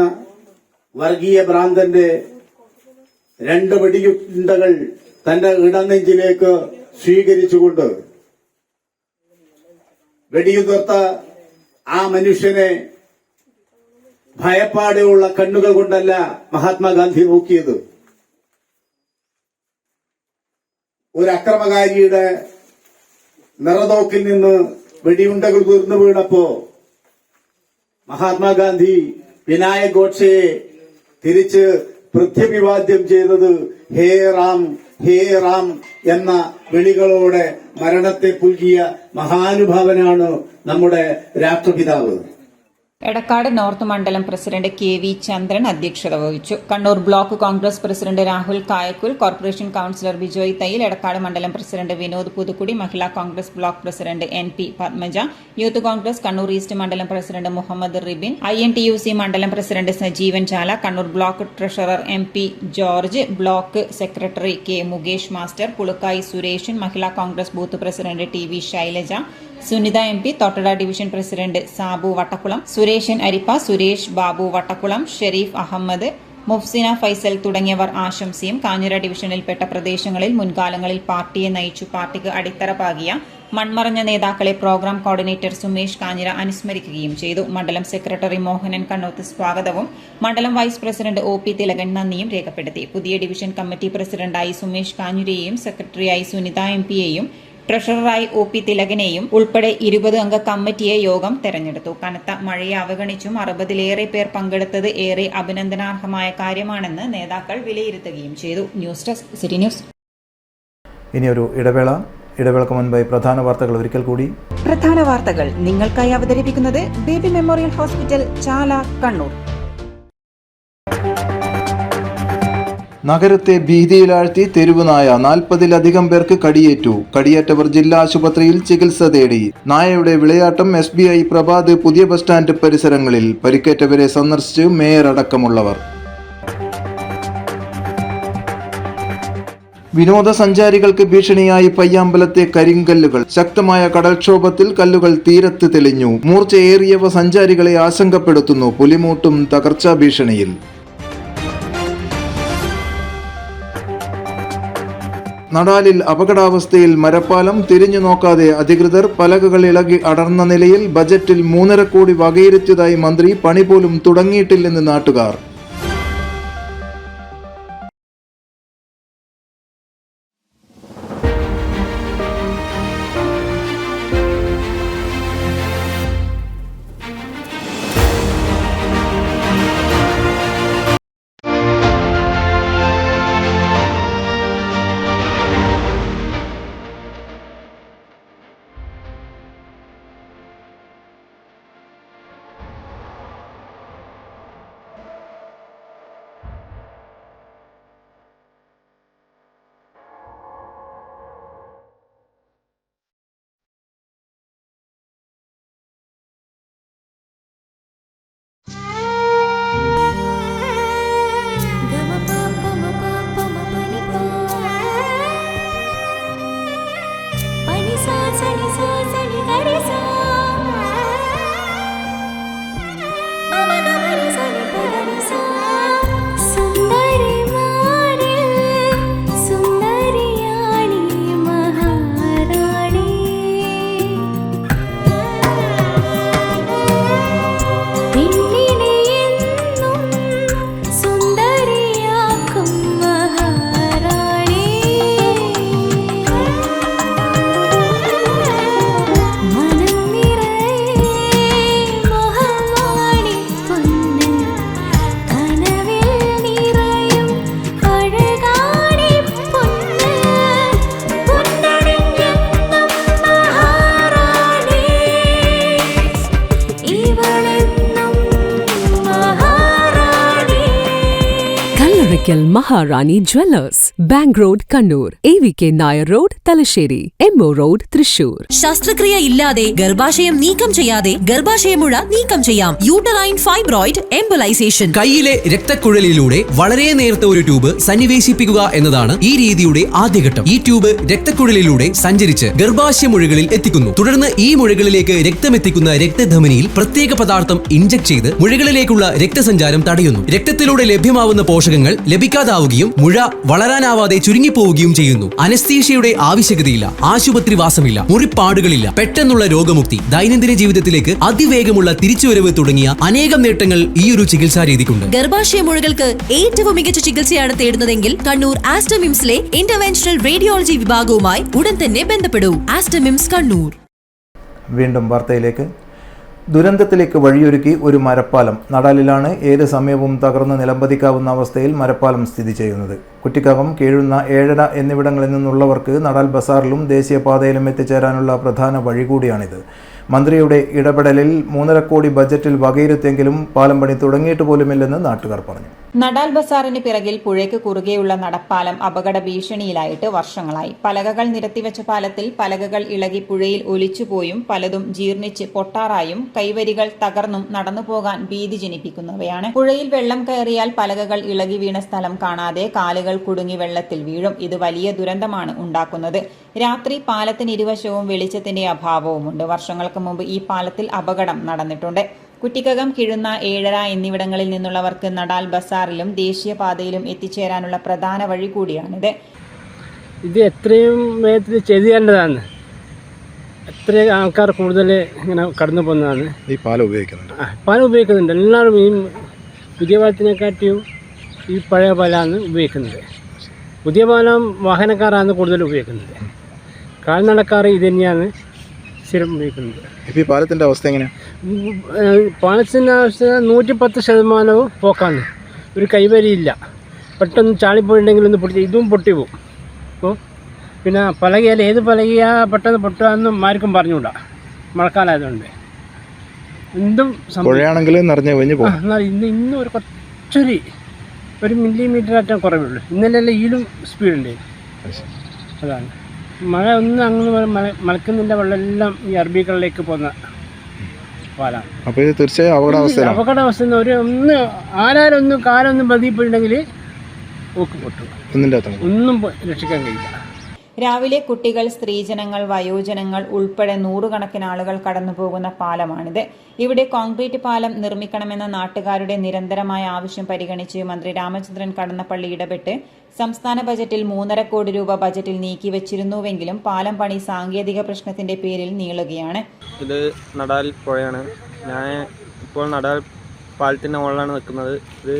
വർഗീയ ഭ്രാന്തന്റെ 2 വെടിയുണ്ടകൾ തന്റെ ഇടനെഞ്ചിലേക്ക് സ്വീകരിച്ചുകൊണ്ട് വെടിയുതിർത്ത ആ മനുഷ്യനെ ഭയപ്പാടെയുള്ള കണ്ണുകൾ കൊണ്ടല്ല മഹാത്മാഗാന്ധി നോക്കിയത്. ഒരു അക്രമകാരിയുടെ നിറതോക്കിൽ നിന്ന് വെടിയുണ്ടകൾ ഉയർന്നു വീണപ്പോ മഹാത്മാഗാന്ധി വിനായക് ഗോഡ്സെയെ തിരിച്ച് പ്രത്യഭിവാദ്യം ചെയ്തത് ഹേ റാം ഹേ റാം എന്ന വിളികളോടെ മരണത്തെ പുൽകിയ മഹാനുഭാവനാണ് നമ്മുടെ രാഷ്ട്രപിതാവ്. എടക്കാട് നോർത്ത് മണ്ഡലം പ്രസിഡന്റ് KV ചന്ദ്രൻ അധ്യക്ഷത വഹിച്ചു. Kannur block Congress president Rahul Kayakkul, corporation councillor Bijoy Thayyil, Edakkad മണ്ഡലം president Vinod Puthukudi, Mahila Congress block president NP Padmaja, youth Congress Kannur east മണ്ഡലം പ്രസിഡന്റ് മുഹമ്മദ് റിബിൻ, INTUC മണ്ഡലം president Sajeevan Chala, Kannur block treasurer MP George, block secretary K Mukesh master, Pulukkayi Sureshan, Mahila Congress booth president TV Shailaja, Sunitha MP, Thottada division president Sabu Vattakulam, Sureshan അരിപ്പ, സുരേഷ് ബാബു വട്ടക്കുളം, ഷെരീഫ് അഹമ്മദ്, മുഫ്സിന ഫൈസൽ തുടങ്ങിയവർ ആശംസയും കാഞ്ഞിര ഡിവിഷനിൽപ്പെട്ട പ്രദേശങ്ങളിൽ മുൻകാലങ്ങളിൽ പാർട്ടിയെ നയിച്ചു പാർട്ടിക്ക് അടിത്തറ പാകിയ മൺമറഞ്ഞ നേതാക്കളെ പ്രോഗ്രാം കോർഡിനേറ്റർ സുമേഷ് കാഞ്ഞിര അനുസ്മരിക്കുകയും ചെയ്തു. മണ്ഡലം സെക്രട്ടറി മോഹനൻ കണ്ണോത്ത് സ്വാഗതവും മണ്ഡലം വൈസ് പ്രസിഡന്റ് OP തിലകൻ നന്ദിയും രേഖപ്പെടുത്തി. പുതിയ ഡിവിഷൻ കമ്മിറ്റി പ്രസിഡന്റായി സുമേഷ് കാഞ്ഞിരയെയും സെക്രട്ടറിയായി സുനിത MPയെയും ട്രഷററായി OP തിലകനെയും ഉൾപ്പെടെ 20 അംഗ കമ്മിറ്റിയെ യോഗം തെരഞ്ഞെടുത്തു. കനത്ത മഴയെ അവഗണിച്ചും 60-ലേറെ പേർ പങ്കെടുത്തത് ഏറെ അഭിനന്ദനാർഹമായ കാര്യമാണെന്ന് നേതാക്കൾ വിലയിരുത്തുകയും ചെയ്തു. News desk city news. ഇനിയൊരു ഇടവേളക്ക് മുൻപായി പ്രധാന വാർത്തകൾ ഒരിക്കൽ കൂടി. പ്രധാന വാർത്തകൾ നിങ്ങൾക്കായി അവതരിപ്പിക്കുന്നത് ബേബി മെമ്മോറിയൽ ഹോസ്പിറ്റൽ, ചാല, കണ്ണൂർ. നഗരത്തെ ഭീതിയിലാഴ്ത്തി തെരുവുനായ, 40-ലധികം പേർക്ക് കടിയേറ്റു. കടിയേറ്റവർ ജില്ലാ ആശുപത്രിയിൽ ചികിത്സ തേടി. നായയുടെ വിളയാട്ടം SBI പ്രഭാത് പുതിയ ബസ് സ്റ്റാൻഡ് പരിസരങ്ങളിൽ. പരിക്കേറ്റവരെ സന്ദർശിച്ച് മേയർ അടക്കമുള്ളവർ. വിനോദസഞ്ചാരികൾക്ക് ഭീഷണിയായി പയ്യാമ്പലത്തെ കരിങ്കല്ലുകൾ. ശക്തമായ കടൽക്ഷോഭത്തിൽ കല്ലുകൾ തീരത്ത് തെളിഞ്ഞു. മൂർച്ചയേറിയവ സഞ്ചാരികളെ ആശങ്കപ്പെടുത്തുന്നു. പുലിമൂട്ടും തകർച്ചാ ഭീഷണിയിൽ. നടാലിൽ അപകടാവസ്ഥയിൽ മരപ്പാലം. തിരിഞ്ഞു നോക്കാതെ അധികൃതർ. പലകകൾ ഇളകി അടർന്ന നിലയിൽ. ബജറ്റിൽ 3.5 കോടി വകയിരുത്തിയതായി മന്ത്രി. പണി പോലും തുടങ്ങിയിട്ടില്ലെന്ന് നാട്ടുകാർ. Maharani Jewellers, Bank Road, Kannur, AVK Nair Road, Talasheri, MO Road, Thrissur. ശസ്ത്രക്രിയ ഇല്ലാതെ ഗർഭാശയം നീക്കം ചെയ്യാതെ ഗർഭാശയമുഴ നീക്കം ചെയ്യാം. Uterine fibroid embolisation. കൈയിലെ രക്തക്കുഴലിലൂടെ വളരെ നേർത്ത ഒരു ട്യൂബ് സന്നിവേശിപ്പിക്കുക എന്നതാണ് ഈ രീതിയുടെ ആദ്യഘട്ടം. ഈ ട്യൂബ് രക്തക്കുഴലിലൂടെ സഞ്ചരിച്ച് ഗർഭാശയമുഴകളിൽ എത്തിക്കുന്നു. തുടർന്ന് ഈ മുഴകളിലേക്ക് രക്തമെത്തിക്കുന്ന രക്തധമനിയിൽ പ്രത്യേക പദാർത്ഥം ഇഞ്ചക്ട് ചെയ്ത് മുഴകളിലേക്കുള്ള രക്തസഞ്ചാരം തടയുന്നു. രക്തത്തിലൂടെ ലഭ്യമാവുന്ന പോഷകങ്ങൾ ലഭിക്കാതാവുകയും മുഴ വളരാനാവാതെ ചുരുങ്ങിപ്പോവുകയും ചെയ്യുന്നു. അനസ്തീഷ്യയുടെ ആവശ്യകതയില്ല, ആശുപത്രിവാസമില്ല, മുറിപ്പാടുകളില്ല, പെട്ടെന്നുള്ള രോഗമുക്തി, ദൈനംദിന ജീവിതത്തിലേക്ക് അതിവേഗമുള്ള തിരിച്ചുവരവ് തുടങ്ങിയ അനേകം നേട്ടങ്ങൾ ഈ ഒരു ചികിത്സാ രീതിക്കുണ്ട്. ഗർഭാശയ മുഴകൾക്ക് ഏറ്റവും മികച്ച ചികിത്സയാണ് തേടുന്നതെങ്കിൽ കണ്ണൂർ ആസ്റ്റമിംസിലെ ഇന്റർവെൻഷണൽ റേഡിയോളജി വിഭാഗവുമായി ഉടൻ തന്നെ ബന്ധപ്പെടൂ. ആസ്റ്റമിംസ് കണ്ണൂർ. വീണ്ടും വാർത്തയിലേക്ക്. ദുരന്തത്തിലേക്ക് വഴിയൊരുക്കി ഒരു മരപ്പാലം. നടാലിലാണ് ഏത് സമയവും തകർന്ന് നിലംപതിക്കാവുന്ന അവസ്ഥയിൽ മരപ്പാലം സ്ഥിതി ചെയ്യുന്നത്. കുറ്റിക്കകം, കീഴുന്ന, ഏഴര എന്നിവിടങ്ങളിൽ നിന്നുള്ളവർക്ക് നടാൽ ബസാറിലും ദേശീയപാതയിലും എത്തിച്ചേരാനുള്ള പ്രധാന വഴി കൂടിയാണിത്. മന്ത്രിയുടെ ഇടപെടലിൽ 3.5 കോടി ബജറ്റിൽ വകയിരുത്തിയെങ്കിലും പാലം പണി തുടങ്ങിയിട്ട് പോലുമില്ലെന്ന് നാട്ടുകാർ പറഞ്ഞു. നടാൽ ബസാറിന് പിറകിൽ പുഴയ്ക്ക് കുറുകെയുള്ള നടപ്പാലം അപകട ഭീഷണിയിലായിട്ട് വർഷങ്ങളായി. പലകകൾ നിരത്തിവെച്ച പാലത്തിൽ പലകകൾ ഇളകി പുഴയിൽ ഒലിച്ചുപോയും പലതും ജീർണിച്ച് പൊട്ടാറായും കൈവരികൾ തകർന്നും നടന്നുപോകാൻ ഭീതി ജനിപ്പിക്കുന്നവയാണ്. പുഴയിൽ വെള്ളം കയറിയാൽ പലകകൾ ഇളകി വീണ സ്ഥലം കാണാതെ കാലുകൾ കുടുങ്ങി വെള്ളത്തിൽ വീഴും. ഇത് വലിയ ദുരന്തമാണ് ഉണ്ടാക്കുന്നത്. രാത്രി പാലത്തിന് ഇരുവശവും വെളിച്ചത്തിന്റെ അഭാവവുമുണ്ട്. വർഷങ്ങൾക്ക് മുമ്പ് ഈ പാലത്തിൽ അപകടം നടന്നിട്ടുണ്ട്. കുറ്റിക്കകം, കിഴുന്ന, ഏഴര എന്നിവിടങ്ങളിൽ നിന്നുള്ളവർക്ക് നടാൽ ബസാറിലും ദേശീയപാതയിലും എത്തിച്ചേരാനുള്ള പ്രധാന വഴി കൂടിയാണിത്. ഇത് എത്രയും വേഗത്തിൽ ചെയ്യേണ്ടതാണ്. എത്രയും ആൾക്കാർ കൂടുതൽ ഇങ്ങനെ കടന്നു പോകുന്നതാണ്. ഈ പാലം ഉപയോഗിക്കുന്നുണ്ട്. എല്ലാവരും ഈ പുതിയ പാലത്തിനെക്കാട്ടിയും ഈ പഴയ പാലമാണ് ഉപയോഗിക്കുന്നത്. പുതിയ പാലം വാഹനക്കാരാണ് കൂടുതൽ ഉപയോഗിക്കുന്നത്. കാൽനടക്കാർ ഇത് തന്നെയാണ് സ്ഥിരം ഉപയോഗിക്കുന്നത്. ഈ പാലത്തിൻ്റെ അവസ്ഥ എങ്ങനെയാണ്? പാലത്തിൻ്റെ അവസ്ഥ 110% പോക്കാണ്. ഒരു കൈവരിയില്ല. പെട്ടെന്ന് ചാളിപ്പോയിട്ടുണ്ടെങ്കിൽ ഒന്ന് പൊട്ടി, ഇതും പൊട്ടിപ്പോവും. അപ്പോൾ പിന്നെ പലകയാൽ ഏത് പലകയാ പെട്ടെന്ന് പൊട്ടുകയെന്നും ആർക്കും പറഞ്ഞുകൂടാ. മഴക്കാലമായതുകൊണ്ട് എന്തും ഇന്നും ഒരു കുറച്ചൊരു 1 മില്ലിമീറ്റർ ആറ്റം കുറവുള്ളൂ. ഇന്നലെ ഈലും സ്പീഡുണ്ട്. അതാണ് മഴ ഒന്നും അങ്ങനെ മലക്കുന്നിൻ്റെ വെള്ളമെല്ലാം ഈ അറബികളിലേക്ക് പോകുന്ന പാലാണ്. അപ്പോൾ ഇത് തീർച്ചയായും അപകടാവസ്ഥ. ആരാരും ഒന്നും കാലൊന്നും പതിപ്പെട്ടുണ്ടെങ്കിൽ ഊക്ക് പൊട്ടും. ഒന്നും രക്ഷിക്കാൻ കഴിയില്ല. രാവിലെ കുട്ടികൾ, സ്ത്രീജനങ്ങൾ, വയോജനങ്ങൾ ഉൾപ്പെടെ 100 കണക്കിന് ആളുകൾ കടന്നുപോകുന്ന പാലമാണിത്. ഇവിടെ കോൺക്രീറ്റ് പാലം നിർമ്മിക്കണമെന്ന നാട്ടുകാരുടെ നിരന്തരമായ ആവശ്യം പരിഗണിച്ച് മന്ത്രി രാമചന്ദ്രൻ കടന്നപ്പള്ളി ഇടപെട്ട് സംസ്ഥാന ബജറ്റിൽ 3.5 കോടി രൂപ ബജറ്റിൽ നീക്കിവച്ചിരുന്നുവെങ്കിലും പാലം പണി സാങ്കേതിക പ്രശ്നത്തിന്റെ പേരിൽ നീളുകയാണ്. ഇത് നടാൽ പുഴയാണ്. ഞാൻ ഇപ്പോൾ നടാൽ പാലത്തിൻ്റെ മുകളിലാണ് നിൽക്കുന്നത്. ഇത്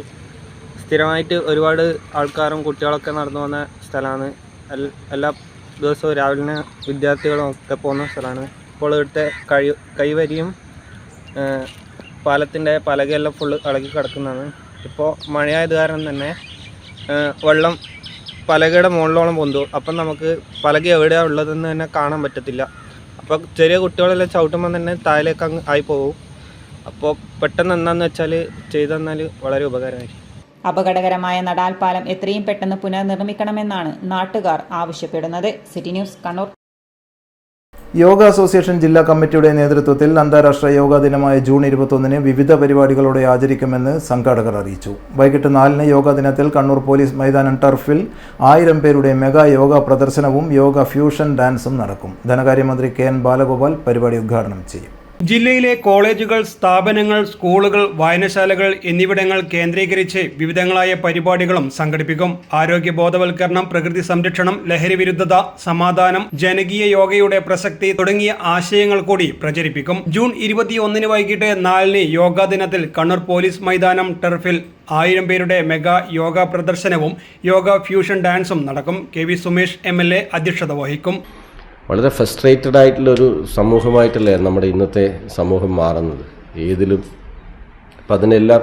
സ്ഥിരമായിട്ട് ഒരുപാട് ആൾക്കാരും കുട്ടികളൊക്കെ നടന്നു പോകുന്ന സ്ഥലമാണ്. എല്ലാ ദിവസവും രാവിലെ വിദ്യാർത്ഥികളും ഒക്കെ പോകുന്ന സ്ഥലമാണ്. ഇപ്പോൾ ഇവിടുത്തെ കൈവരിയും പാലത്തിൻ്റെ പലകയെല്ലാം ഫുള്ള് ഇളകി കിടക്കുന്നതാണ്. ഇപ്പോൾ മഴയായത് കാരണം തന്നെ വെള്ളം പലകയുടെ മുകളിലോളം പൊന്തു. അപ്പം നമുക്ക് പലക എവിടെയാണ് ഉള്ളതെന്ന് തന്നെ കാണാൻ പറ്റത്തില്ല. അപ്പോൾ ചെറിയ കുട്ടികളെല്ലാം ചവിട്ടുമ്പോൾ തന്നെ താഴേക്ക് അങ്ങ് ആയി പോകും. അപ്പോൾ പെട്ടെന്ന് എന്താണെന്ന് വെച്ചാൽ ചെയ്തു തന്നാൽ വളരെ ഉപകാരമായിരിക്കും. അപകടകരമായ നടാൽ പാലം എത്രയും പെട്ടെന്ന് പുനർനിർമ്മിക്കണമെന്നാണ് നാട്ടുകാർ ആവശ്യപ്പെടുന്നത്. City news, Kannur. Yoga association ജില്ലാ കമ്മിറ്റിയുടെ നേതൃത്വത്തിൽ അന്താരാഷ്ട്ര യോഗാ ദിനമായ ജൂൺ 21 വിവിധ പരിപാടികളോടെ ആചരിക്കുമെന്ന് സംഘാടകർ അറിയിച്ചു. വൈകിട്ട് 4 യോഗാ ദിനത്തിൽ കണ്ണൂർ പോലീസ് മൈതാനം ടർഫിൽ 1000 പേരുടെ മെഗാ യോഗ പ്രദർശനവും യോഗ ഫ്യൂഷൻ ഡാൻസും നടക്കും. ധനകാര്യമന്ത്രി KN ബാലഗോപാൽ പരിപാടി ഉദ്ഘാടനം ചെയ്യും. ജില്ലയിലെ കോളേജുകൾ, സ്ഥാപനങ്ങൾ, സ്കൂളുകൾ, വായനശാലകൾ എന്നിവിടങ്ങൾ കേന്ദ്രീകരിച്ച് വിവിധങ്ങളായ പരിപാടികളും സംഘടിപ്പിക്കും. ആരോഗ്യ ബോധവൽക്കരണം, പ്രകൃതി സംരക്ഷണം, ലഹരി വിരുദ്ധത, സമാധാനം, ജനകീയ യോഗയുടെ പ്രസക്തി തുടങ്ങിയ ആശയങ്ങൾ കൂടി പ്രചരിപ്പിക്കും. ജൂൺ 21 വൈകിട്ട് 4 യോഗാ ദിനത്തിൽ കണ്ണൂർ പോലീസ് മൈതാനം ടർഫിൽ 1000 പേരുടെ മെഗാ യോഗ പ്രദർശനവും യോഗ ഫ്യൂഷൻ ഡാൻസും നടക്കും. KV സുമേഷ് MLA അധ്യക്ഷത വഹിക്കും. വളരെ ഫ്രസ്ട്രേറ്റഡ് ആയിട്ടുള്ളൊരു സമൂഹമായിട്ടല്ലേ നമ്മുടെ ഇന്നത്തെ സമൂഹം മാറുന്നത് ഏതിലും. അപ്പം അതിനെല്ലാം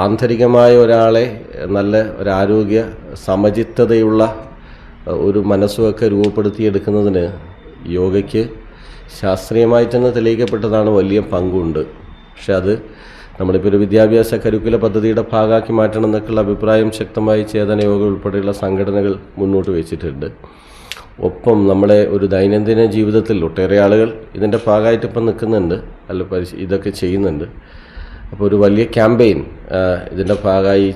ആന്തരികമായ ഒരാളെ നല്ല ഒരാരോഗ്യ സമചിത്തതയുള്ള ഒരു മനസ്സുമൊക്കെ രൂപപ്പെടുത്തിയെടുക്കുന്നതിന് യോഗയ്ക്ക് ശാസ്ത്രീയമായി തന്നെ തെളിയിക്കപ്പെട്ടതാണ്, വലിയ പങ്കുണ്ട്. പക്ഷെ അത് നമ്മളിപ്പോൾ ഒരു വിദ്യാഭ്യാസ കരിക്കുല പദ്ധതിയുടെ ഭാഗമാക്കി മാറ്റണം എന്നൊക്കെയുള്ള അഭിപ്രായം ശക്തമായി ചേതന യോഗ ഉൾപ്പെടെയുള്ള സംഘടനകൾ മുന്നോട്ട് വെച്ചിട്ടുണ്ട്. ഒപ്പം നമ്മളെ ഒരു ദൈനംദിന ജീവിതത്തിൽ ഒട്ടേറെ ആളുകൾ ഇതിൻ്റെ ഭാഗമായിട്ട് ഇപ്പം നിൽക്കുന്നുണ്ട്, ഇതൊക്കെ ചെയ്യുന്നുണ്ട്. അപ്പോൾ ഒരു വലിയ ക്യാമ്പയിൻ ഇതിൻ്റെ ഭാഗമായി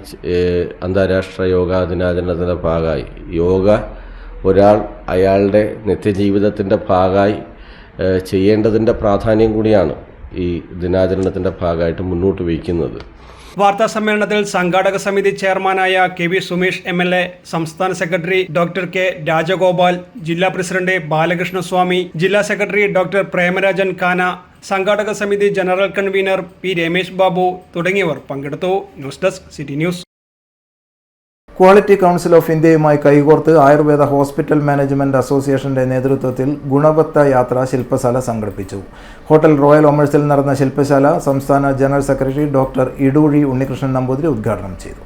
അന്താരാഷ്ട്ര യോഗാ ദിനാചരണത്തിൻ്റെ ഭാഗമായി യോഗ ഒരാൾ അയാളുടെ നിത്യജീവിതത്തിൻ്റെ ഭാഗമായി ചെയ്യേണ്ടതിൻ്റെ പ്രാധാന്യം കൂടിയാണ് ഈ ദിനാചരണത്തിൻ്റെ ഭാഗമായിട്ട് മുന്നോട്ട് വയ്ക്കുന്നത്. വാർത്താ സമ്മേളനത്തിൽ സംഘാടക സമിതി ചെയർമാനായ KV സുമേഷ് MLA, സംസ്ഥാന സെക്രട്ടറി ഡോക്ടർ K രാജഗോപാൽ, ജില്ലാ പ്രസിഡന്റ് ബാലകൃഷ്ണസ്വാമി, ജില്ലാ സെക്രട്ടറി ഡോക്ടർ പ്രേമരാജൻ ഖാന, സംഘാടക സമിതി general convener P Ramesh Babu തുടങ്ങിയവർ പങ്കെടുത്തു. News desk, city news. Quality council of ഇന്ത്യയുമായി കൈകോർത്ത് ആയുർവേദ ഹോസ്പിറ്റൽ മാനേജ്മെന്റ് അസോസിയേഷന്റെ നേതൃത്വത്തിൽ ഗുണവത്ത യാത്ര ശില്പശാല സംഘടിപ്പിച്ചു. ഹോട്ടൽ റോയൽ ഒമേഴ്സിൽ നടന്ന ശില്പശാല സംസ്ഥാന general secretary doctor Iduzhi Unnikrishnan Namboothiri ഉദ്ഘാടനം ചെയ്തു.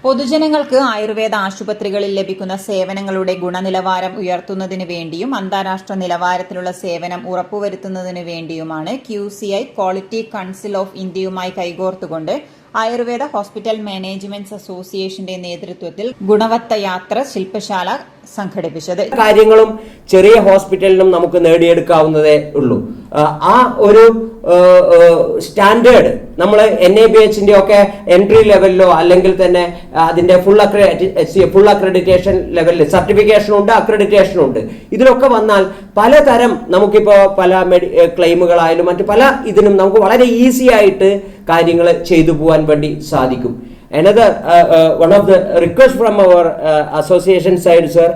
പൊതുജനങ്ങൾക്ക് ആയുർവേദ ആശുപത്രികളിൽ ലഭിക്കുന്ന സേവനങ്ങളുടെ ഗുണനിലവാരം ഉയർത്തുന്നതിനു വേണ്ടിയും അന്താരാഷ്ട്ര നിലവാരത്തിലുള്ള സേവനം ഉറപ്പുവരുത്തുന്നതിനു വേണ്ടിയുമാണ് QCI ക്വാളിറ്റി കൗൺസിൽ ഓഫ് ഇന്ത്യയുമായി കൈകോർത്തുകൊണ്ട് ആയുർവേദ ഹോസ്പിറ്റൽ മാനേജ്മെന്റ് അസോസിയേഷന്റെ നേതൃത്വത്തിൽ ഗുണവത്ത യാത്ര ശില്പശാല സംഘടിപ്പിച്ചത്. കാര്യങ്ങളും ചെറിയ ഹോസ്പിറ്റലിനും നമുക്ക് നേടിയെടുക്കാവുന്നതേ ഉള്ളൂ. ആ ഒരു സ്റ്റാൻഡേർഡ് നമ്മൾ NABHന്റെ ഒക്കെ എൻട്രി ലെവലിലോ അല്ലെങ്കിൽ തന്നെ അതിന്റെ ഫുൾ അക്രഡിറ്റേഷൻ ലെവലിൽ സർട്ടിഫിക്കേഷനും ഉണ്ട്, അക്രഡിറ്റേഷനും ഉണ്ട്. ഇതിലൊക്കെ വന്നാൽ പലതരം നമുക്കിപ്പോൾ പല ക്ലെയിമുകളായാലും മറ്റു പല ഇതിനും നമുക്ക് വളരെ ഈസി ആയിട്ട് കാര്യങ്ങൾ ചെയ്തു പോകാൻ വേണ്ടി സാധിക്കും. Another one of the requests from our association side, sir,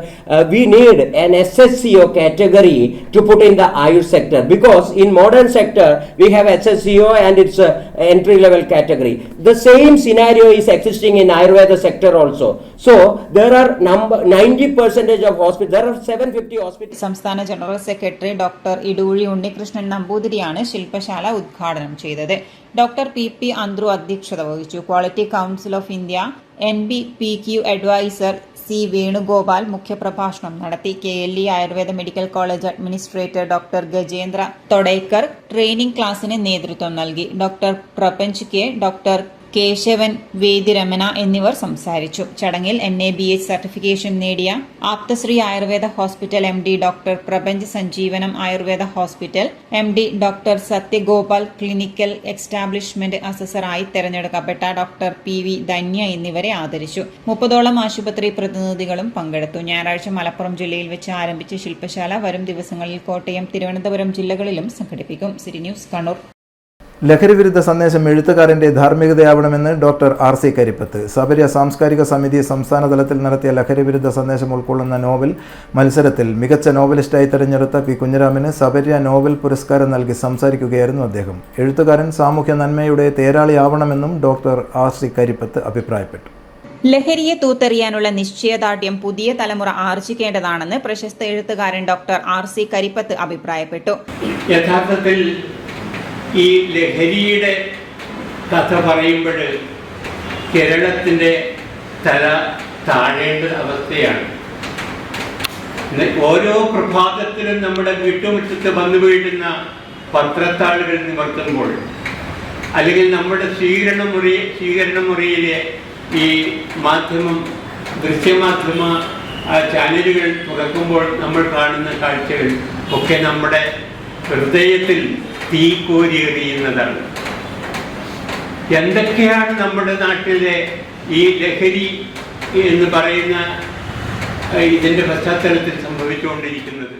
we need an SSCO category to put in the Ayush sector, because in modern sector we have SSCO and it's entry level category. The same scenario is existing in Ayurveda sector also. So there are 90% of hospitals, there are 750 hospitals. സംസ്ഥാന general secretary doctor Iduzhi Unnikrishnan നമ്പൂതിരിയാണ് ശില്പശാല ഉദ്ഘാടനം ചെയ്തത്. Doctor PP Anthru അധ്യക്ഷത വഹിച്ചു. Quality council of India NBPQ adviser C Venugopal മുഖ്യപ്രഭാഷണം നടത്തി. KLE Ayurveda medical college administrator doctor Gajendra Thodaikar training ക്ലാസിന് നേതൃത്വം നൽകി. Doctor Prapanch K, doctor Keshavan Vediramana എന്നിവർ സംസാരിച്ചു. ചടങ്ങിൽ NABH സർട്ടിഫിക്കേഷൻ നേടിയ Apthasree Ayurveda hospital MD doctor Prapanch Sanjeevanam Ayurveda hospital MD doctor Sathyagopal clinical establishment അസസറായി തെരഞ്ഞെടുക്കപ്പെട്ട ഡോക്ടർ PV ധന്യ എന്നിവരെ ആദരിച്ചു. 30ഓളം ആശുപത്രി പ്രതിനിധികളും പങ്കെടുത്തു. ഞായറാഴ്ച മലപ്പുറം ജില്ലയിൽ വെച്ച് ആരംഭിച്ച ശില്പശാല വരും ദിവസങ്ങളിൽ കോട്ടയം, തിരുവനന്തപുരം ജില്ലകളിലും സംഘടിപ്പിക്കും. City news, Kannur. ലഹരിവിരുദ്ധ സന്ദേശം എഴുത്തുകാരന്റെ ധാർമ്മികതയാവണമെന്ന് ഡോക്ടർ RC കരിപ്പത്ത്. സബര്യ സാംസ്കാരിക സമിതി സംസ്ഥാന തലത്തിൽ നടത്തിയ ലഹരിവിരുദ്ധ സന്ദേശം ഉൾക്കൊള്ളുന്ന നോവൽ മത്സരത്തിൽ മികച്ച നോവലിസ്റ്റായി തെരഞ്ഞെടുത്ത P. കുഞ്ഞിരാമന് സബര്യ നോവൽ പുരസ്കാരം നൽകി സംസാരിക്കുകയായിരുന്നു അദ്ദേഹം. എഴുത്തുകാരൻ സാമൂഹ്യ നന്മയുടെ തേരാളിയാവണമെന്നും ഡോക്ടർ RC കരിപ്പത്ത് അഭിപ്രായപ്പെട്ടു. ലഹരിയെ തൂത്തെറിയാനുള്ള നിശ്ചയദാർഢ്യം പുതിയ തലമുറ ആർജിക്കേണ്ടതാണെന്ന് പ്രശസ്ത എഴുത്തുകാരൻ ഡോക്ടർ RC കരിപ്പത്ത് അഭിപ്രായപ്പെട്ടു. യഥാർത്ഥത്തിൽ ഈ ലഹരിയുടെ കഥ പറയുമ്പോൾ കേരളത്തിൻ്റെ തല താഴേണ്ട അവസ്ഥയാണ്. ഓരോ പ്രഭാതത്തിലും നമ്മുടെ വീട്ടുമുറ്റത്ത് വന്നു വീഴുന്ന പത്രത്താളുകൾ നിവർത്തുമ്പോൾ, അല്ലെങ്കിൽ നമ്മുടെ സ്വീകരണ മുറിയിലെ ഈ ദൃശ്യമാധ്യമ ചാനലുകൾ തുറക്കുമ്പോൾ നമ്മൾ കാണുന്ന കാഴ്ചകൾ ഒക്കെ നമ്മുടെ ഹൃദയത്തിൽ തീ കോരിയെറിയുന്നതാണ്. എന്തൊക്കെയാണ് നമ്മുടെ നാട്ടിലെ ഈ ലഹരി എന്ന് പറയുന്ന ഇതിൻ്റെ പശ്ചാത്തലത്തിൽ സംഭവിച്ചുകൊണ്ടിരിക്കുന്നത്?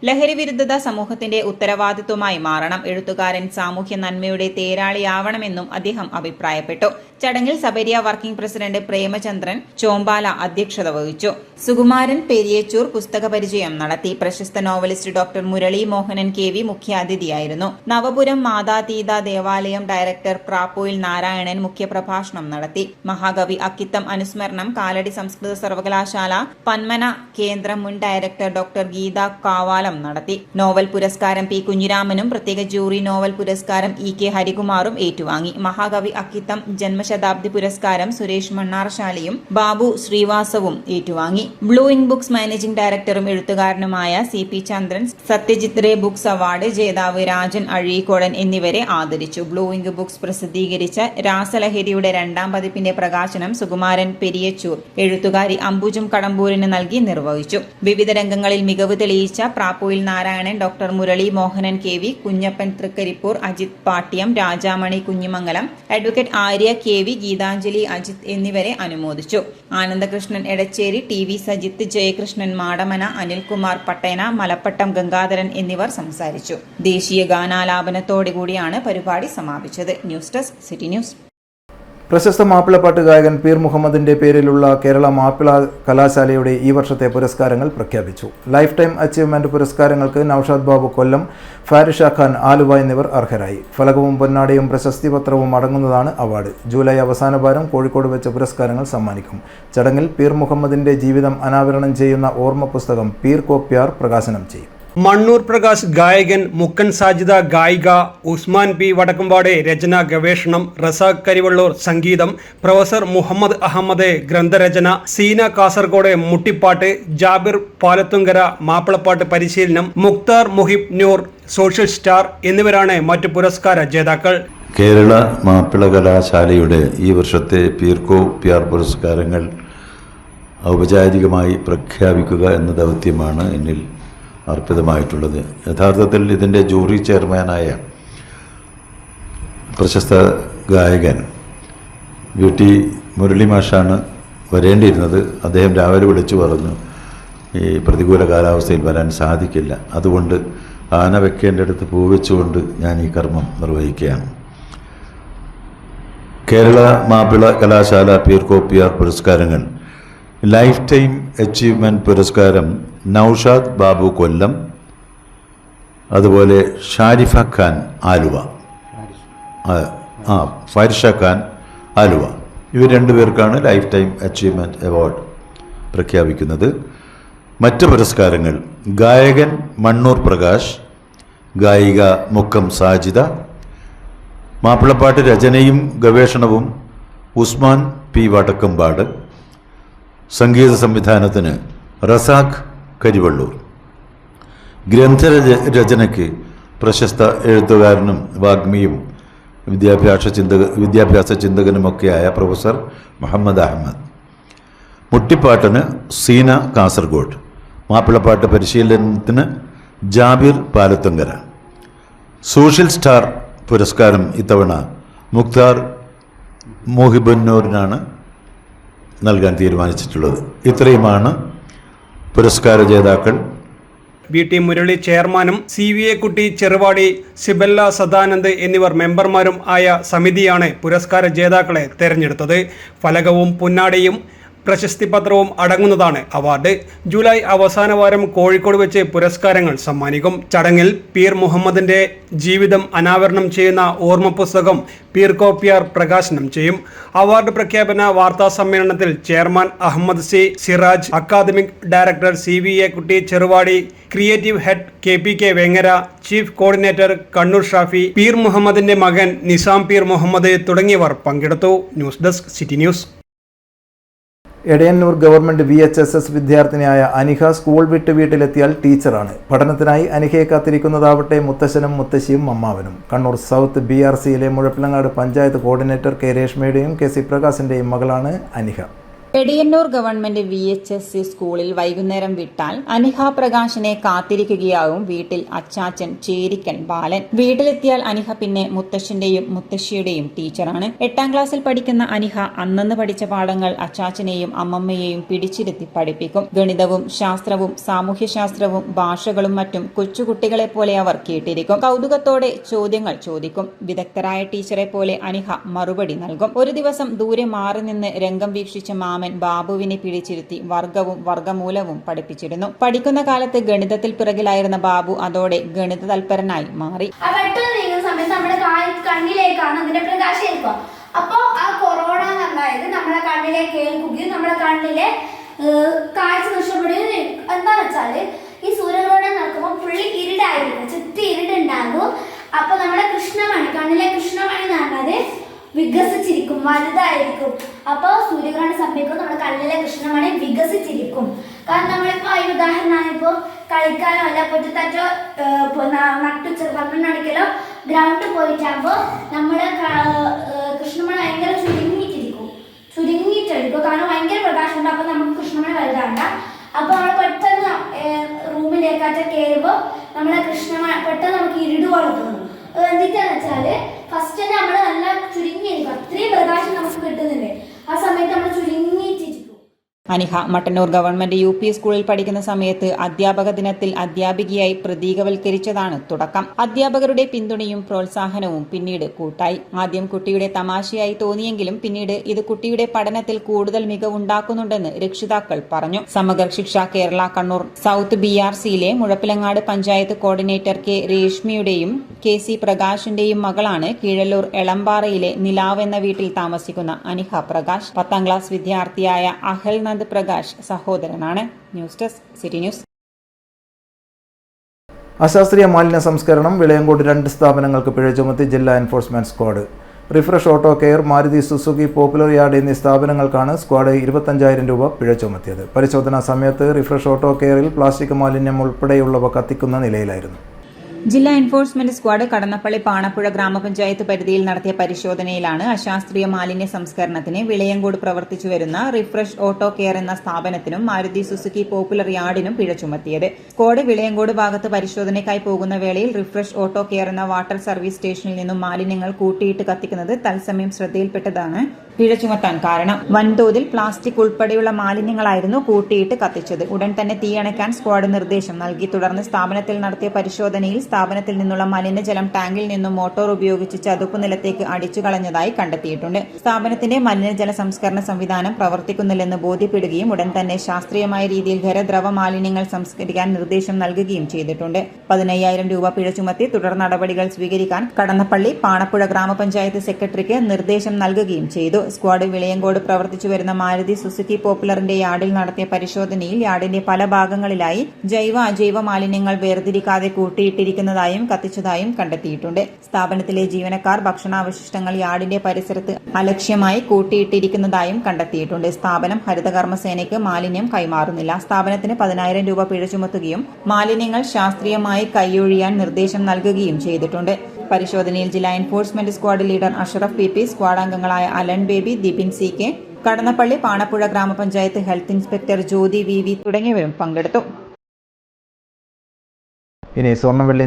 ലഹരി വിരുദ്ധത സമൂഹത്തിന്റെ ഉത്തരവാദിത്വമായി മാറണം. എഴുത്തുകാരൻ സാമൂഹ്യ നന്മയുടെ തേരാളിയാവണമെന്നും അദ്ദേഹം അഭിപ്രായപ്പെട്ടു. ചടങ്ങിൽ സബര്യ വർക്കിംഗ് പ്രസിഡന്റ് പ്രേമചന്ദ്രൻ ചോമ്പാല അധ്യക്ഷത വഹിച്ചു. സുകുമാരൻ പെരിയച്ചൂർ പുസ്തക പരിചയം നടത്തി. പ്രശസ്ത novelist doctor Murali Mohanan KV മുഖ്യാതിഥിയായിരുന്നു. Navapuram മാതാതീത ദേവാലയം ഡയറക്ടർ പ്രാപ്പോയിൽ നാരായണൻ മുഖ്യപ്രഭാഷണം നടത്തി. മഹാകവി അക്കിത്തം അനുസ്മരണം കാലടി സംസ്കൃത സർവകലാശാല പന്മന കേന്ദ്രം മുൻ ഡയറക്ടർ ഡോക്ടർ ഗീത കാവാലം നടത്തി. നോവൽ പുരസ്കാരം P. കുഞ്ഞിരാമനും പ്രത്യേക ജൂറി നോവൽ പുരസ്കാരം EK ഹരികുമാറും ഏറ്റുവാങ്ങി. മഹാകവി അക്കിത്തം ജന്മശതാബ്ദി പുരസ്കാരം സുരേഷ് മണ്ണാർശാലയും ബാബു ശ്രീവാസവും ഏറ്റുവാങ്ങി. ബ്ലൂ ഇങ്ക് ബുക്സ് മാനേജിംഗ് ഡയറക്ടറും എഴുത്തുകാരനുമായ CP ചന്ദ്രൻ സത്യജിത് റേ ബുക്സ് അവാർഡ് ജേതാവ് രാജൻ അഴീക്കോടൻ എന്നിവരെ ആദരിച്ചു. ബ്ലൂ ഇങ്ക് ബുക്സ് പ്രസിദ്ധീകരിച്ച രാസലഹരിയുടെ 2ാം പതിപ്പിന്റെ പ്രകാശനം സുകുമാരൻ പെരിയച്ചൂർ എഴുത്തുകാരി അംബുജം കടമ്പൂരിന് നൽകി നിർവഹിച്ചു. വിവിധ രംഗങ്ങളിൽ മികവ് തെളിയിച്ച Prappoyil Narayanan, doctor Murali Mohanan KV, Kunhappan Thrikaripur, Ajith Pattiam, Rajamani Kunhimangalam, advocate Arya KV, Geethanjali Ajith എന്നിവരെ അനുമോദിച്ചു. ആനന്ദകൃഷ്ണൻ എടച്ചേരി, TV സജിത്ത്, ജയകൃഷ്ണൻ മാടമന, അനിൽകുമാർ പട്ടേന, മലപ്പട്ടം ഗംഗാധരൻ എന്നിവർ സംസാരിച്ചു. ദേശീയ ഗാനാലാപനത്തോടുകൂടിയാണ് പരിപാടി സമാപിച്ചത്. News desk, city news. പ്രശസ്ത മാപ്പിളപ്പാട്ട് ഗായകൻ പീർ മുഹമ്മദിന്റെ പേരിലുള്ള കേരള മാപ്പിള കലാശാലയുടെ ഈ വർഷത്തെ പുരസ്കാരങ്ങൾ പ്രഖ്യാപിച്ചു. ലൈഫ് ടൈം അച്ചീവ്മെന്റ് പുരസ്കാരങ്ങൾക്ക് നൌഷാദ് ബാബു കൊല്ലം, ഫാരിഷ ഖാൻ ആലുവ എന്നിവർ അർഹരായി. ഫലകവും പൊന്നാടയും പ്രശസ്തി പത്രവും അടങ്ങുന്നതാണ് അവാർഡ്. ജൂലൈ അവസാന വാരം കോഴിക്കോട് വെച്ച് പുരസ്കാരങ്ങൾ സമ്മാനിക്കും. ചടങ്ങിൽ പീർ മുഹമ്മദിന്റെ ജീവിതം അനാവരണം ചെയ്യുന്ന ഓർമ്മ പുസ്തകം പീർ കോപ്യാർ പ്രകാശനം ചെയ്യും. മണ്ണൂർ പ്രകാശ് ഗായകൻ, മുക്കൻ സാജിദ ഗായിക, ഉസ്മാൻ പി വടക്കമ്പാട് രചന ഗവേഷണം, റസാഖ് കരിവള്ളൂർ സംഗീതം, പ്രൊഫസർ മുഹമ്മദ് അഹമ്മദ് ഗ്രന്ഥരചന, സീന കാസർഗോഡ് മുട്ടിപ്പാട്ട്, ജാബിർ പാലത്തുങ്കര മാപ്പിളപ്പാട്ട് പരിശീലനം, മുക്താർ മുഹിബ് നൂർ സോഷ്യൽ സ്റ്റാർ എന്നിവരാണ് മറ്റു പുരസ്കാര ജേതാക്കൾ. കേരള മാപ്പിള കലാശാലയുടെ ഈ വർഷത്തെ പീർക്കോ പിആർ പുരസ്കാരങ്ങൾ ഔപചാരികമായി പ്രഖ്യാപിക്കുക എന്ന ദൗത്യമാണ് എന്നിൽ അർപ്പിതമായിട്ടുള്ളത്. യഥാർത്ഥത്തിൽ ഇതിൻ്റെ ജൂറി ചെയർമാനായ പ്രശസ്ത ഗായകൻ VT മുരളി മാഷാണ് വരേണ്ടിയിരുന്നത്. അദ്ദേഹം രാവിലെ വിളിച്ചു പറഞ്ഞു ഈ പ്രതികൂല കാലാവസ്ഥയിൽ വരാൻ സാധിക്കില്ല, അതുകൊണ്ട് ആന വെക്കേണ്ടടുത്ത് പൂവെച്ചുകൊണ്ട് ഞാൻ ഈ കർമ്മം നിർവഹിക്കുകയാണ്. കേരള മാപ്പിള കലാശാല പീർക്കോ പിആർ പുരസ്കാരങ്ങൾ ലൈഫ് ടൈം അച്ചീവ്മെൻറ്റ് പുരസ്കാരം നൌഷാദ് ബാബു കൊല്ലം, അതുപോലെ ഷാരിഫ ഖാൻ ആലുവ, ഫൈർഷ ഖാൻ ആലുവ, ഇവർ രണ്ടുപേർക്കാണ് ലൈഫ് ടൈം അച്ചീവ്മെൻറ്റ് അവാർഡ് പ്രഖ്യാപിക്കുന്നത്. മറ്റ് പുരസ്കാരങ്ങൾ ഗായകൻ മണ്ണൂർ പ്രകാശ്, ഗായിക മുക്കം സാജിദ, മാപ്പിളപ്പാട്ട് രചനയും ഗവേഷണവും ഉസ്മാൻ പി വടക്കമ്പാട്, സംഗീത സംവിധാനത്തിന് റസാഖ് കരിവള്ളൂർ, ഗ്രന്ഥരചനയ്ക്ക് പ്രശസ്ത എഴുത്തുകാരനും വാഗ്മിയും വിദ്യാഭ്യാസ ചിന്തകനുമൊക്കെയായ പ്രൊഫസർ മുഹമ്മദ് അഹമ്മദ്, മുട്ടിപ്പാട്ടിന് സീന കാസർഗോഡ്, മാപ്പിളപ്പാട്ട് പരിശീലനത്തിന് ജാബിർ പാലത്തുങ്കര. സോഷ്യൽ സ്റ്റാർ പുരസ്കാരം ഇത്തവണ മുക്താർ മോഹിബന്നൂരിനാണ് നൽകാൻ തീരുമാനിച്ചിട്ടുള്ളത്. ഇത്രയുമാണ് പുരസ്കാര ജേതാക്കൾ. VT മുരളി ചെയർമാനും CVA കുട്ടി ചെറുവാടി, സിബല്ല സദാനന്ദ് എന്നിവർ മെമ്പർമാരും ആയ സമിതിയാണ് പുരസ്കാര ജേതാക്കളെ തെരഞ്ഞെടുത്തത്. ഫലകവും പുന്നാടിയും പ്രശസ്തി പത്രവും അടങ്ങുന്നതാണ് അവാർഡ്. ജൂലൈ അവസാന വാരം കോഴിക്കോട് വെച്ച് പുരസ്കാരങ്ങൾ സമ്മാനിക്കും. ചടങ്ങിൽ പീർ മുഹമ്മദിന്റെ ജീവിതം അനാവരണം ചെയ്യുന്ന ഓർമ്മ പുസ്തകം പീർക്കോ പിആർ പ്രകാശനം ചെയ്യും. അവാർഡ് പ്രഖ്യാപന വാർത്താ സമ്മേളനത്തിൽ chairman Ahammed C Siraj, academic director CVA Kutty Cheruvadi, creative head KPK Vengara, chief coordinator Kannur Shafi, Peer മുഹമ്മദിന്റെ മകൻ നിസാം പീർ മുഹമ്മദ് തുടങ്ങിയവർ പങ്കെടുത്തു. News desk city news. Edayannur government VHSS വിദ്യാർത്ഥിനിയായ അനിഹ സ്കൂൾ വിട്ട് വീട്ടിലെത്തിയാൽ ടീച്ചറാണ്. പഠനത്തിനായി അനിഹയെ കാത്തിരിക്കുന്നതാവട്ടെ മുത്തശ്ശനും മുത്തശ്ശിയും അമ്മാവനും. കണ്ണൂർ സൗത്ത് BRCയിലെ മുഴപ്പിലങ്ങാട് പഞ്ചായത്ത് കോർഡിനേറ്റർ K രേഷ്മയുടെയും KC പ്രകാശിന്റെയും മകളാണ് അനിഹ. എടയന്നൂർ ഗവൺമെന്റ് VHSC സ്കൂളിൽ വൈകുന്നേരം വിട്ടാൽ അനിഹ പ്രകാശിനെ കാത്തിരിക്കുകയാവും വീട്ടിൽ അച്ചാച്ചൻ ചേരിക്കൽ ബാലൻ. വീട്ടിലെത്തിയാൽ അനിഹ പിന്നെ മുത്തശ്ശന്റെയും മുത്തശ്ശിയുടെയും ടീച്ചറാണ്. 8ാം ക്ലാസ്സിൽ പഠിക്കുന്ന അനിഹ അന്നന്ന് പഠിച്ച പാഠങ്ങൾ അച്ചാച്ചനെയും അമ്മമ്മയെയും പിടിച്ചിരുത്തി പഠിപ്പിക്കും. ഗണിതവും ശാസ്ത്രവും സാമൂഹ്യശാസ്ത്രവും ഭാഷകളും മറ്റും കൊച്ചുകുട്ടികളെ പോലെ അവർ കേട്ടിരിക്കും. കൗതുകത്തോടെ ചോദ്യങ്ങൾ ചോദിക്കും. വിദഗ്ധരായ ടീച്ചറെ പോലെ അനിഹ മറുപടി നൽകും. ഒരു ദിവസം ദൂരെ മാറി നിന്ന് രംഗം വീക്ഷിച്ച മാമൻ ബാബുവിനെ പിടിച്ചിരുത്തി വർഗവും വർഗമൂലവും പഠിപ്പിച്ചിരുന്നു. പഠിക്കുന്ന കാലത്ത് ഗണിതത്തിൽ പിറകിലായിരുന്ന ബാബു അതോടെ ഗണിത തൽപരനായി മാറി. നമ്മുടെ കണ്ണിലേക്കാണ് അതിന്റെ പ്രകാശം ഏൽക്കുക. അപ്പോ ആ കൊറോണ എന്നുണ്ടായത് നമ്മുടെ കണ്ണിലേക്ക് ഏൽക്കുകയും നമ്മുടെ കണ്ണിലെ കാഴ്ച നഷ്ടപ്പെടുകയും. എന്താ വെച്ചാല് ഈ സൂര്യഗ്രഹണം നടക്കുമ്പോൾ ഫുള്ളി ഇരുടായിരിക്കും, ചുറ്റി ഇരുടുണ്ടാകും. അപ്പൊ നമ്മുടെ കൃഷ്ണമണി, കണ്ണിലെ കൃഷ്ണമണി എന്ന് പറഞ്ഞത് വികസിച്ചിരിക്കും, വലുതായിരിക്കും. അപ്പോൾ സൂര്യഗ്രഹണം സംഭവിക്കും നമ്മുടെ കണ്ണിലെ കൃഷ്ണമണി വികസിച്ചിരിക്കും. കാരണം നമ്മളിപ്പോൾ അതിന് ഉദാഹരണമാണ്, ഇപ്പോൾ കളിക്കാനോ അല്ല പൊറ്റത്തറ്റോ നട്ടുച്ച 12 മണിക്കലോ ഗ്രൗണ്ടിൽ പോയിട്ടാകുമ്പോൾ നമ്മുടെ കൃഷ്ണമണി ഭയങ്കര ചുരുങ്ങിയിട്ടെടുക്കും. കാരണം ഭയങ്കര പ്രകാശമുണ്ട്. അപ്പോൾ നമുക്ക് കൃഷ്ണമണി വലുതാണ്ട. അപ്പോൾ നമ്മൾ പെട്ടെന്ന് റൂമിലേക്കായിട്ട് കയറുമ്പോൾ നമ്മുടെ കൃഷ്ണമണി പെട്ടെന്ന് നമുക്ക് ഇരുടുപോലെ തോന്നും. എന്തിട്ടാന്ന് വെച്ചാല് ഫസ്റ്റ് തന്നെ നമ്മള് നല്ല ചുരുങ്ങിയിരിക്കും, അത്രയും പ്രകാശം നമുക്ക് കിട്ടുന്നുണ്ട്. ആ സമയത്ത് നമ്മൾ ചുരുങ്ങിയിട്ടിരിക്കും. അനിഹ മട്ടന്നൂർ ഗവൺമെന്റ് UP സ്കൂളിൽ പഠിക്കുന്ന സമയത്ത് അധ്യാപക ദിനത്തിൽ അധ്യാപികയായി പ്രതീകവൽക്കരിച്ചതാണ് തുടക്കം. അധ്യാപകരുടെ പിന്തുണയും പ്രോത്സാഹനവും പിന്നീട് കൂട്ടായി. ആദ്യം കുട്ടിയുടെ തമാശയായി തോന്നിയെങ്കിലും പിന്നീട് ഇത് കുട്ടിയുടെ പഠനത്തിൽ കൂടുതൽ മികവുണ്ടാക്കുന്നുണ്ടെന്ന് രക്ഷിതാക്കൾ പറഞ്ഞു. സമഗ്ര ശിക്ഷ കേരള കണ്ണൂർ സൗത്ത് BRCയിലെ മുഴപ്പിലങ്ങാട് പഞ്ചായത്ത് കോർഡിനേറ്റർ K രേഷ്മയുടെയും KC പ്രകാശിന്റെയും മകളാണ് കീഴല്ലൂർ എളമ്പാറയിലെ നിലാവ് എന്ന വീട്ടിൽ താമസിക്കുന്ന അനിഹ പ്രകാശ്. 10ാം ക്ലാസ് വിദ്യാർത്ഥിയായ അഹൽ പ്രകാശ് സഹോദരനാണ്. News desk city news. അശാസ്ത്രീയ മാലിന്യ സംസ്കരണം വിളയങ്കോട് 2 സ്ഥാപനങ്ങൾക്ക് പിഴ ചുമത്തി ജില്ലാ enforcement squad. Refresh auto care, Maruti Suzuki popular yard എന്നീ സ്ഥാപനങ്ങൾക്കാണ് സ്ക്വാഡ് 25,000 രൂപ പിഴ ചുമത്തിയത്. പരിശോധനാ സമയത്ത് റിഫ്രഷ് ഓട്ടോ കെയറിൽ പ്ലാസ്റ്റിക് മാലിന്യം ഉൾപ്പെടെയുള്ളവ കത്തിക്കുന്ന നിലയിലായിരുന്നു. ജില്ലാ എൻഫോഴ്സ്മെന്റ് സ്ക്വാഡ് കടന്നപ്പള്ളി പാണപ്പുഴ ഗ്രാമപഞ്ചായത്ത് പരിധിയിൽ നടത്തിയ പരിശോധനയിലാണ് അശാസ്ത്രീയ മാലിന്യ സംസ്കരണത്തിന് വിളയങ്കോട് പ്രവർത്തിച്ചു വരുന്ന റിഫ്രഷ് ഓട്ടോ കെയർ എന്ന സ്ഥാപനത്തിനും മാരുതി സുസുക്കി പോപ്പുലർ യാർഡിനും പിഴ ചുമത്തിയത്. സ്ക്വാഡ് വിളയങ്കോട് ഭാഗത്ത് പരിശോധനയ്ക്കായി പോകുന്ന വേളയിൽ റിഫ്രഷ് ഓട്ടോ കെയർ എന്ന വാട്ടർ സർവീസ് സ്റ്റേഷനിൽ നിന്നും മാലിന്യങ്ങൾ കൂട്ടിയിട്ട് കത്തിക്കുന്നത് തത്സമയം ശ്രദ്ധയിൽപ്പെട്ടതാണ് പിഴ ചുമത്താൻ കാരണം. വൻതോതിൽ പ്ലാസ്റ്റിക് ഉൾപ്പെടെയുള്ള മാലിന്യങ്ങളായിരുന്നു കൂട്ടിയിട്ട് കത്തിച്ചത്. ഉടൻ തന്നെ തീയണയ്ക്കാൻ സ്ക്വാഡ് നിർദ്ദേശം നൽകി. തുടർന്ന് സ്ഥാപനത്തിൽ നടത്തിയ പരിശോധനയിൽ സ്ഥാപനത്തിൽ നിന്നുള്ള മലിനജലം ടാങ്കിൽ നിന്നും മോട്ടോർ ഉപയോഗിച്ച് ചതുപ്പ് നിലത്തേക്ക് അടിച്ചു കളഞ്ഞതായി കണ്ടെത്തിയിട്ടുണ്ട്. സ്ഥാപനത്തിന്റെ മലിനജല സംസ്കരണ സംവിധാനം പ്രവർത്തിക്കുന്നില്ലെന്ന് ബോധ്യപ്പെടുകയും ഉടൻ തന്നെ ശാസ്ത്രീയമായ രീതിയിൽ ഖരദ്രവ മാലിന്യങ്ങൾ സംസ്കരിക്കാൻ നിർദ്ദേശം നൽകുകയും ചെയ്തിട്ടുണ്ട്. 15,000 രൂപ പിഴ ചുമത്തി തുടർ നടപടികൾ സ്വീകരിക്കാൻ കടന്നപ്പള്ളി പാണപ്പുഴ ഗ്രാമപഞ്ചായത്ത് സെക്രട്ടറിക്ക് നിർദ്ദേശം നൽകുകയും ചെയ്തു. സ്ക്വാഡ് വിളയങ്കോട് പ്രവർത്തിച്ചു വരുന്ന മാരുതി സുസുക്കി പോപ്പുലറിന്റെ യാർഡിൽ നടത്തിയ പരിശോധനയിൽ യാർഡിന്റെ പല ഭാഗങ്ങളിലായി ജൈവ അജൈവ മാലിന്യങ്ങൾ വേർതിരിക്കാതെ കൂട്ടിയിട്ടിരിക്കുന്നതായും കത്തിച്ചതായും കണ്ടെത്തിയിട്ടുണ്ട്. സ്ഥാപനത്തിലെ ജീവനക്കാർ ഭക്ഷണാവശിഷ്ടങ്ങൾ യാർഡിന്റെ പരിസരത്ത് അലക്ഷ്യമായി കൂട്ടിയിട്ടിരിക്കുന്നതായും കണ്ടെത്തിയിട്ടുണ്ട്. സ്ഥാപനം ഹരിതകർമ്മസേനയ്ക്ക് മാലിന്യം കൈമാറുന്നില്ല. സ്ഥാപനത്തിന് 10,000 രൂപ പിഴ ചുമത്തുകയും മാലിന്യങ്ങൾ ശാസ്ത്രീയമായി കൈയൊഴിയാൻ നിർദ്ദേശം നൽകുകയും ചെയ്തിട്ടുണ്ട്. പരിശോധനയിൽ ജില്ലാ enforcement squad leader Ashraf PP, squad അംഗങ്ങളായ അലൻ ബേബി, ദിബിൻ CK, കടന്നപ്പള്ളി പാണപ്പുഴ ഗ്രാമപഞ്ചായത്ത് ഹെൽത്ത് ഇൻസ്പെക്ടർ ജ്യോതി VV തുടങ്ങിയവരും പങ്കെടുത്തു. ഇനി സ്വർണ്ണം വെള്ളി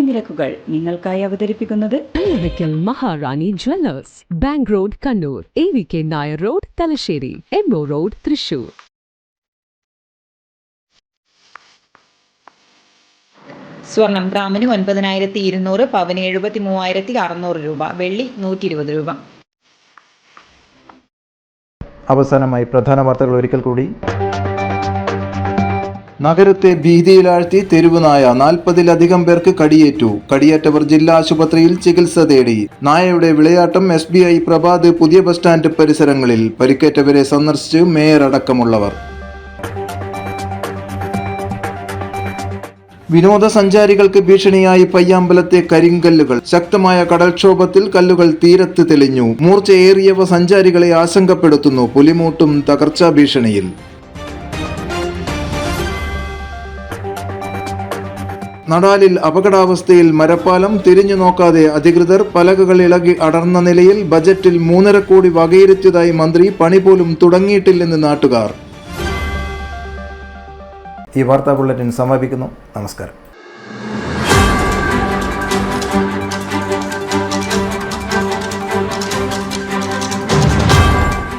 നിരക്കുകൾ നിങ്ങൾക്കായി അവതരിപ്പിക്കുന്നത് Maharani jewellers, bank road Kannur, AVK Nair road Thalassery, MO road Thrissur. സ്വർണം ഗ്രാമിന് 9,200, പവന് 73,600 രൂപ, വെള്ളി 120 രൂപ. അവസാനമായി പ്രധാന വാർത്തകൾ ഒരിക്കൽ കൂടി. നഗരത്തെ ഭീതിയിലാഴ്ത്തി തെരുവുനായ, 40-ലധികം പേർക്ക് കടിയേറ്റു. കടിയേറ്റവർ ജില്ലാ ആശുപത്രിയിൽ ചികിത്സ തേടി. നായയുടെ വിളയാട്ടം SBI പ്രഭാത് പുതിയ ബസ് സ്റ്റാൻഡ് പരിസരങ്ങളിൽ. പരിക്കേറ്റവരെ സന്ദർശിച്ച് മേയർ അടക്കമുള്ളവർ. വിനോദസഞ്ചാരികൾക്ക് ഭീഷണിയായി പയ്യാമ്പലത്തെ കരിങ്കല്ലുകൾ. ശക്തമായ കടൽക്ഷോഭത്തിൽ കല്ലുകൾ തീരത്ത് തെളിഞ്ഞു. മൂർച്ചയേറിയവ സഞ്ചാരികളെ ആശങ്കപ്പെടുത്തുന്നു. പുലിമൂട്ടും തകർച്ചാ ഭീഷണിയിൽ. നടാലിൽ അപകടാവസ്ഥയിൽ മരപ്പാലം. തിരിഞ്ഞു നോക്കാതെ അധികൃതർ. പലകകൾ ഇളകി അടർന്ന നിലയിൽ. ബജറ്റിൽ 3.5 കോടി വകയിരുത്തിയതായി മന്ത്രി. പണി പോലും തുടങ്ങിയിട്ടില്ലെന്ന് നാട്ടുകാർ. ഈ വാർത്താ ബുള്ളറ്റിൻ സമാപിക്കുന്നു. നമസ്കാരം.